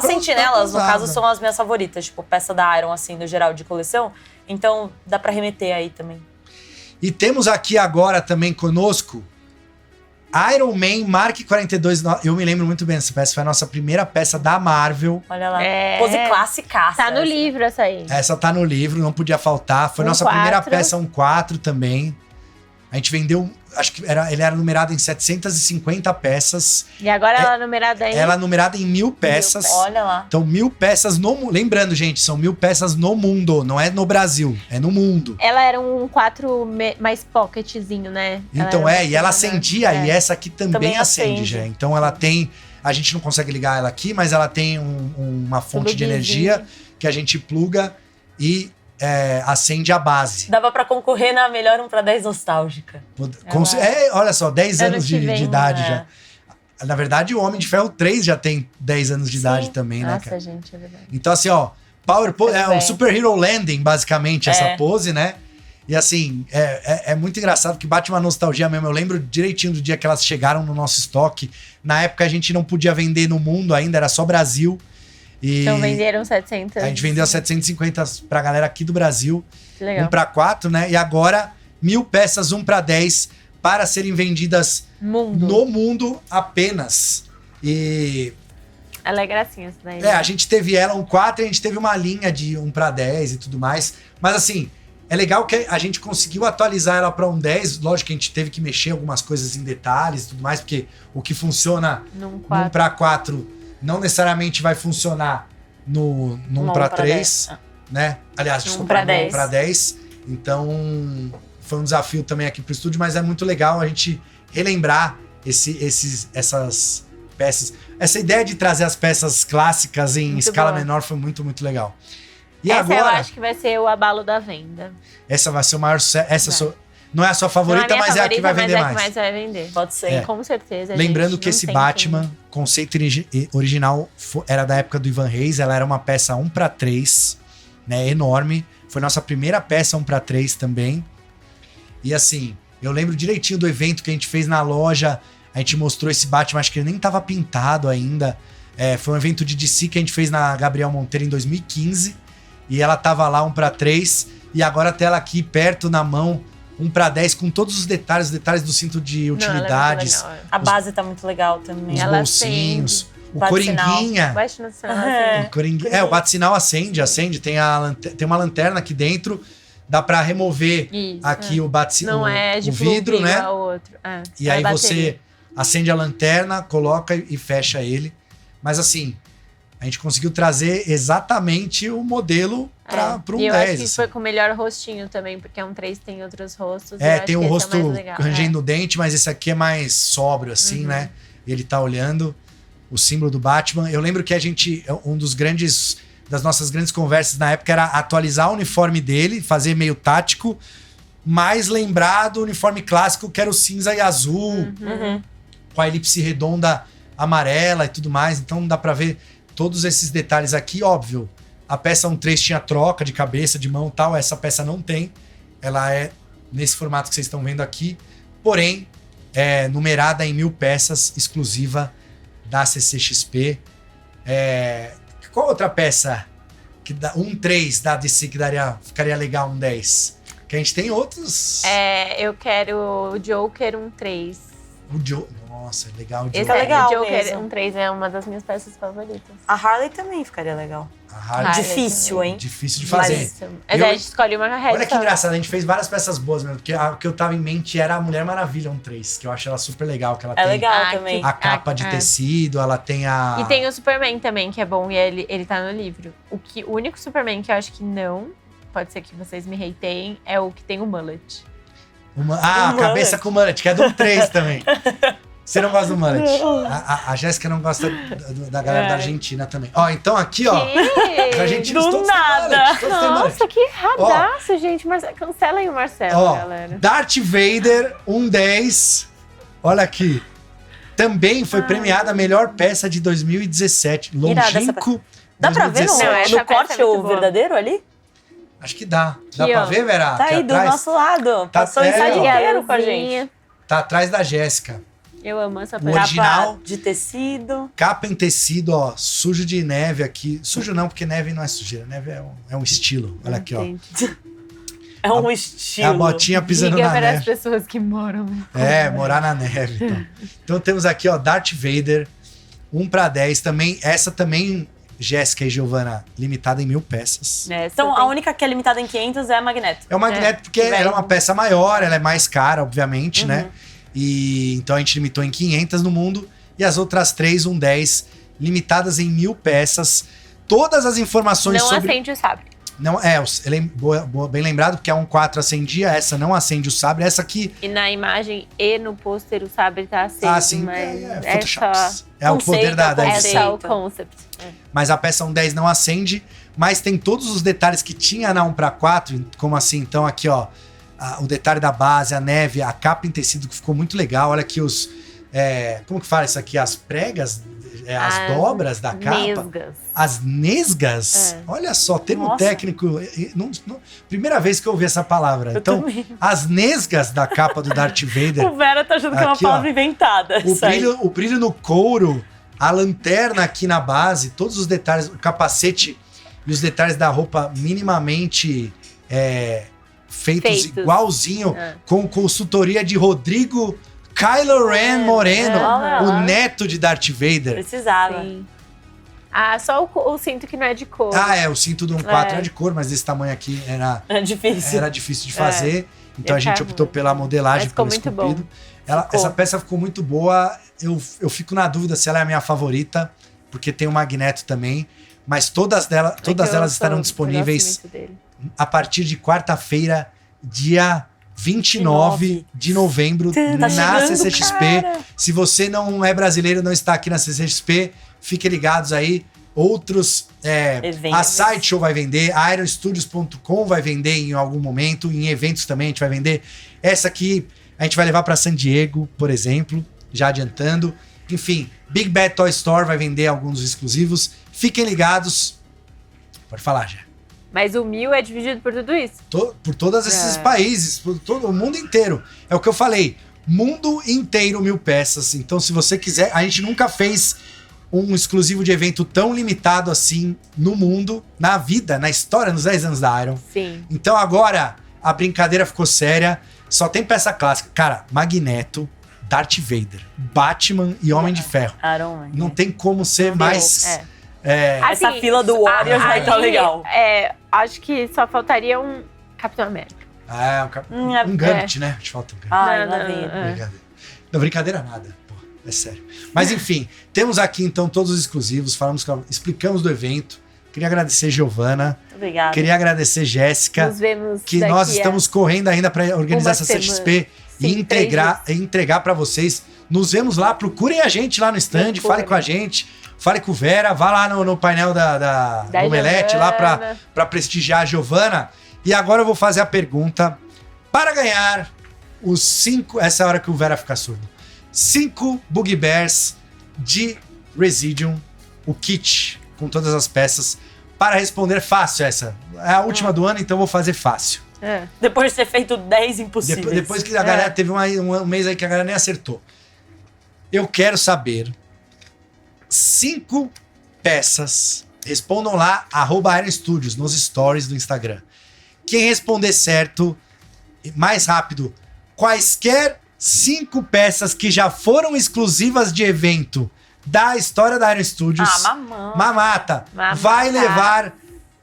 sentinelas, no caso, são as minhas favoritas. Tipo, peça da Iron, assim, no geral, de coleção. Então, dá pra remeter aí também. E temos aqui agora também conosco Iron Man Mark 42. Eu me lembro muito bem dessa peça. Foi a nossa primeira peça da Marvel. Olha lá. Pose classicaça. Tá no livro essa aí. Essa tá no livro, não podia faltar. Foi nossa primeira peça 1/4 também. A gente vendeu, acho que ele era numerado em 750 peças. E agora ela é numerada em... Ela é numerada em 1000 peças. Olha lá. Então, 1000 peças no mundo. Lembrando, gente, são 1000 peças no mundo. Não é no Brasil, é no mundo. Ela era um 4 mais pocketzinho, né? Então e ela acendia. E essa aqui também acende, já. Então ela tem... A gente não consegue ligar ela aqui, mas ela tem uma fonte de energia que a gente pluga e... acende a base. Dava pra concorrer na melhor 1/10 nostálgica. Olha só, 10 anos de idade já. Na verdade, o Homem de Ferro 3 já tem 10 anos de idade também, né, cara? Nossa, gente, é verdade. Então, assim, ó, Power Pose é um Super Hero Landing, basicamente, essa pose, né? E assim, é muito engraçado que bate uma nostalgia mesmo. Eu lembro direitinho do dia que elas chegaram no nosso estoque. Na época a gente não podia vender no mundo ainda, era só Brasil. Então venderam 700. A gente vendeu 750 pra galera aqui do Brasil. Que legal. 1/4, né? E agora, 1000 peças 1/10 para serem vendidas no mundo apenas. E... Ela é gracinha essa daí. a gente teve ela 1/4 e a gente teve uma linha de 1/10 e tudo mais. Mas assim, é legal que a gente conseguiu atualizar ela para 1/10. Lógico que a gente teve que mexer algumas coisas em detalhes e tudo mais, porque o que funciona no 1/4 não necessariamente vai funcionar no 1/3, né? Aliás, desculpa, no 1/10. Então, foi um desafio também aqui pro estúdio, mas é muito legal a gente relembrar essas peças. Essa ideia de trazer as peças clássicas em escala menor foi muito, muito legal. E essa agora, eu acho que vai ser o abalo da venda. Essa vai ser o maior sucesso. Não é a sua favorita, mas é a que vai vender mais. É a que mais vai vender. Pode ser. Com certeza. Lembrando que esse Batman, conceito original, era da época do Ivan Reis. Ela era uma peça 1/3, né? Enorme. Foi nossa primeira peça 1/3 também. E assim, eu lembro direitinho do evento que a gente fez na loja. A gente mostrou esse Batman, acho que ele nem tava pintado ainda. Foi um evento de DC que a gente fez na Gabriel Monteiro em 2015. E ela tava lá 1/3. E agora até ela aqui perto na mão. 1/10 com todos os detalhes do cinto de utilidades. A base tá muito legal também. Os bolsinhos. O Coringuinha. O bate-sinal acende. Tem uma lanterna aqui dentro. Dá pra remover aqui o bate-sinal. Não é de o vidro, né? Outro. E aí você acende a lanterna, coloca e fecha ele. Mas assim, a gente conseguiu trazer exatamente o modelo para um 10. E eu acho que assim. foi com o melhor rostinho também, porque um 3 tem outros rostos. Tem o rosto rangendo o dente, mas esse aqui é mais sóbrio, assim, né? Ele tá olhando o símbolo do Batman. Eu lembro que das nossas grandes conversas na época era atualizar o uniforme dele, fazer meio tático, mas lembrar do uniforme clássico, que era o cinza e azul, com a elipse redonda amarela e tudo mais. Então dá pra ver todos esses detalhes aqui, óbvio. A peça 1.3 tinha troca de cabeça, de mão e tal. Essa peça não tem. Ela é nesse formato que vocês estão vendo aqui. Porém, é numerada em 1000 peças, exclusiva da CCXP. Qual outra peça? 1.3 da DC que ficaria legal, 1.10? Que a gente tem outros... Eu quero o Joker 1.3. Nossa, legal o Esse Joker. é legal o Joker mesmo. 1.3 é uma das minhas peças favoritas. A Harley também ficaria legal. A Harley. Difícil, hein? Difícil de fazer. Mas a gente escolhe uma carreta. Olha que engraçado, a gente fez várias peças boas mesmo, porque o que eu tava em mente era a Mulher Maravilha 1.3, que eu acho ela super legal, que ela tem Legal também. a capa de tecido, ela tem a... E tem o Superman também, que é bom, e ele tá no livro. O único Superman que eu acho que não, pode ser que vocês me hateiem, é o que tem o mullet. a cabeça com mullet, que é do 3 também. Você não gosta do mullet. A Jéssica não gosta da galera da Argentina também. Ó, então aqui, ó. Os argentinos Do todos têm nada. mullet, todos têm mullet. Nossa, que erradaço, gente. Cancelem o Marcelo, galera. Darth Vader 1.10. Olha aqui. Também foi premiada a melhor peça de 2017. Longínquo. Dá pra ver no, 2017. no corte é o muito boa. verdadeiro ali? Acho que dá. Dá Aqui, pra ó. ver, Vera? Tá Aqui aí do atrás. nosso lado. Tá- Passou o ensaio ó. inteiro com a gente. Tá atrás da Jéssica. Eu amo essa O peça. original. Capa de tecido. Capa em tecido, ó. Sujo de neve aqui. Sujo não, porque neve não é sujeira. Neve é um estilo. Olha aqui, ó. É um É estilo. a botinha pisando Diga na para as neve. pessoas que moram. Morar na neve. Então temos aqui, ó, Darth Vader, 1/10 também. Essa também, Jéssica e Giovana, limitada em 1000 peças. Então, a única que é limitada em 500 é a Magneto. É o Magneto porque velho. ela é uma peça maior, ela é mais cara, obviamente, né? E então a gente limitou em 500 no mundo. E as outras 3, 1/10, limitadas em 1000 peças. Todas as informações Não sobre... acende o sabre. Não, bem lembrado, porque a 1.4 acendia, essa não acende o sabre. Essa aqui... E na imagem e no pôster o sabre tá aceso, sim, mas Photoshop. É o poder da é edição. só o concept. Mas a peça 1.10 não acende, mas tem todos os detalhes que tinha na 1/4, como assim? Então aqui, ó, o detalhe da base, a neve, a capa em tecido que ficou muito legal. Olha aqui os... como que fala isso aqui? As pregas, as dobras da capa. Nesgas. As nesgas? Olha só, termo Nossa. técnico. Primeira vez que eu ouvi essa palavra. Então, também. as nesgas da capa do Darth Vader. O Vera tá achando que é uma Aqui, ó. palavra inventada. isso aí. O brilho no couro, a lanterna aqui na base, todos os detalhes, o capacete e os detalhes da roupa minimamente feitos igualzinho, com consultoria de Rodrigo Kylo Ren Moreno, o neto de Darth Vader. Precisava. Sim. Só o cinto que não é de cor. O cinto do 1.4 é de cor, mas desse tamanho aqui É difícil. era difícil de fazer. Então a gente ficava optou pela modelagem, Mas ficou pelo muito esculpido. bom. Essa peça ficou muito boa. Eu fico na dúvida se ela é a minha favorita, porque tem o Magneto também. Mas todas elas estarão disponíveis a partir de quarta-feira, dia 29 de novembro, na chegando, CCXP. cara. Se você não é brasileiro, não está aqui na CCXP, fiquem ligados aí. Outros, Eventos. a Sideshow vai vender, a ironstudios.com vai vender em algum momento, em eventos também a gente vai vender. Essa aqui a gente vai levar para San Diego, por exemplo, já adiantando. Enfim, Big Bad Toy Store vai vender alguns exclusivos. Fiquem ligados. Pode falar, já. Mas o 1000 é dividido por tudo isso. Por todos esses países, por todo o mundo inteiro. É o que eu falei. Mundo inteiro, 1000 peças. Então, se você quiser... A gente nunca fez um exclusivo de evento tão limitado assim no mundo, na vida, na história, nos 10 anos da Iron. Sim. Então, agora, a brincadeira ficou séria. Só tem peça clássica. Cara, Magneto, Darth Vader, Batman e Homem de Ferro. Não tem como ser mais... Essa fila do Warriors vai estar legal. Acho que só faltaria um Capitão América. Um Gambit, né? Te falta um Gambit. Ai, Não, lá não, vem. Brincadeira. Não, brincadeira nada. Pô, é sério. Mas enfim, temos aqui então todos os exclusivos, explicamos do evento. Queria agradecer Giovana. Obrigada. Queria agradecer Jéssica. Nos vemos Que daqui nós a estamos correndo ainda para organizar uma essa CXP semana. e Sim, entregar para vocês. Nos vemos lá, procurem a gente lá no stand, falem com a gente, fale com o Vera, vá lá no painel da Omelete lá para prestigiar a Giovana. E agora eu vou fazer a pergunta para ganhar os 5, essa é a hora que o Vera fica surdo, 5 Bugbears de Residium, o kit com todas as peças. para responder fácil essa. É a última do ano, então eu vou fazer fácil. Depois de ter feito 10 impossíveis. Depois que a galera teve um mês aí que a galera nem acertou. Eu quero saber 5 peças. Respondam lá, @IronStudios, nos stories do Instagram. Quem responder certo, mais rápido, quaisquer 5 peças que já foram exclusivas de evento da história da Iron Studios. Mamata. Vai levar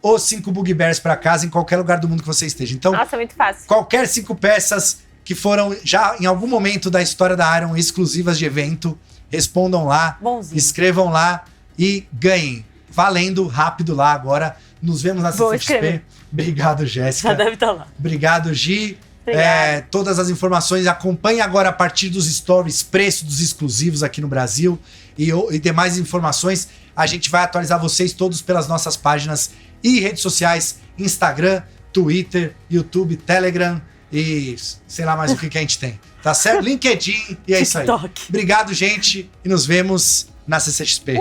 os 5 Bugbears pra casa em qualquer lugar do mundo que você esteja. Então, Nossa, muito fácil. qualquer 5 peças que foram já em algum momento da história da Iron exclusivas de evento, respondam lá, escrevam lá e ganhem. Valendo rápido lá agora. Nos vemos na CCXP. Obrigado, Jéssica. Já deve estar lá. Obrigado, Gi. Obrigada. Todas as informações, acompanhe agora a partir dos stories, preço dos exclusivos aqui no Brasil e demais informações. A gente vai atualizar vocês todos pelas nossas páginas e redes sociais, Instagram, Twitter, YouTube, Telegram e sei lá mais o que a gente tem. Tá certo? LinkedIn e é isso aí. TikTok. Obrigado, gente, e nos vemos na CCXP.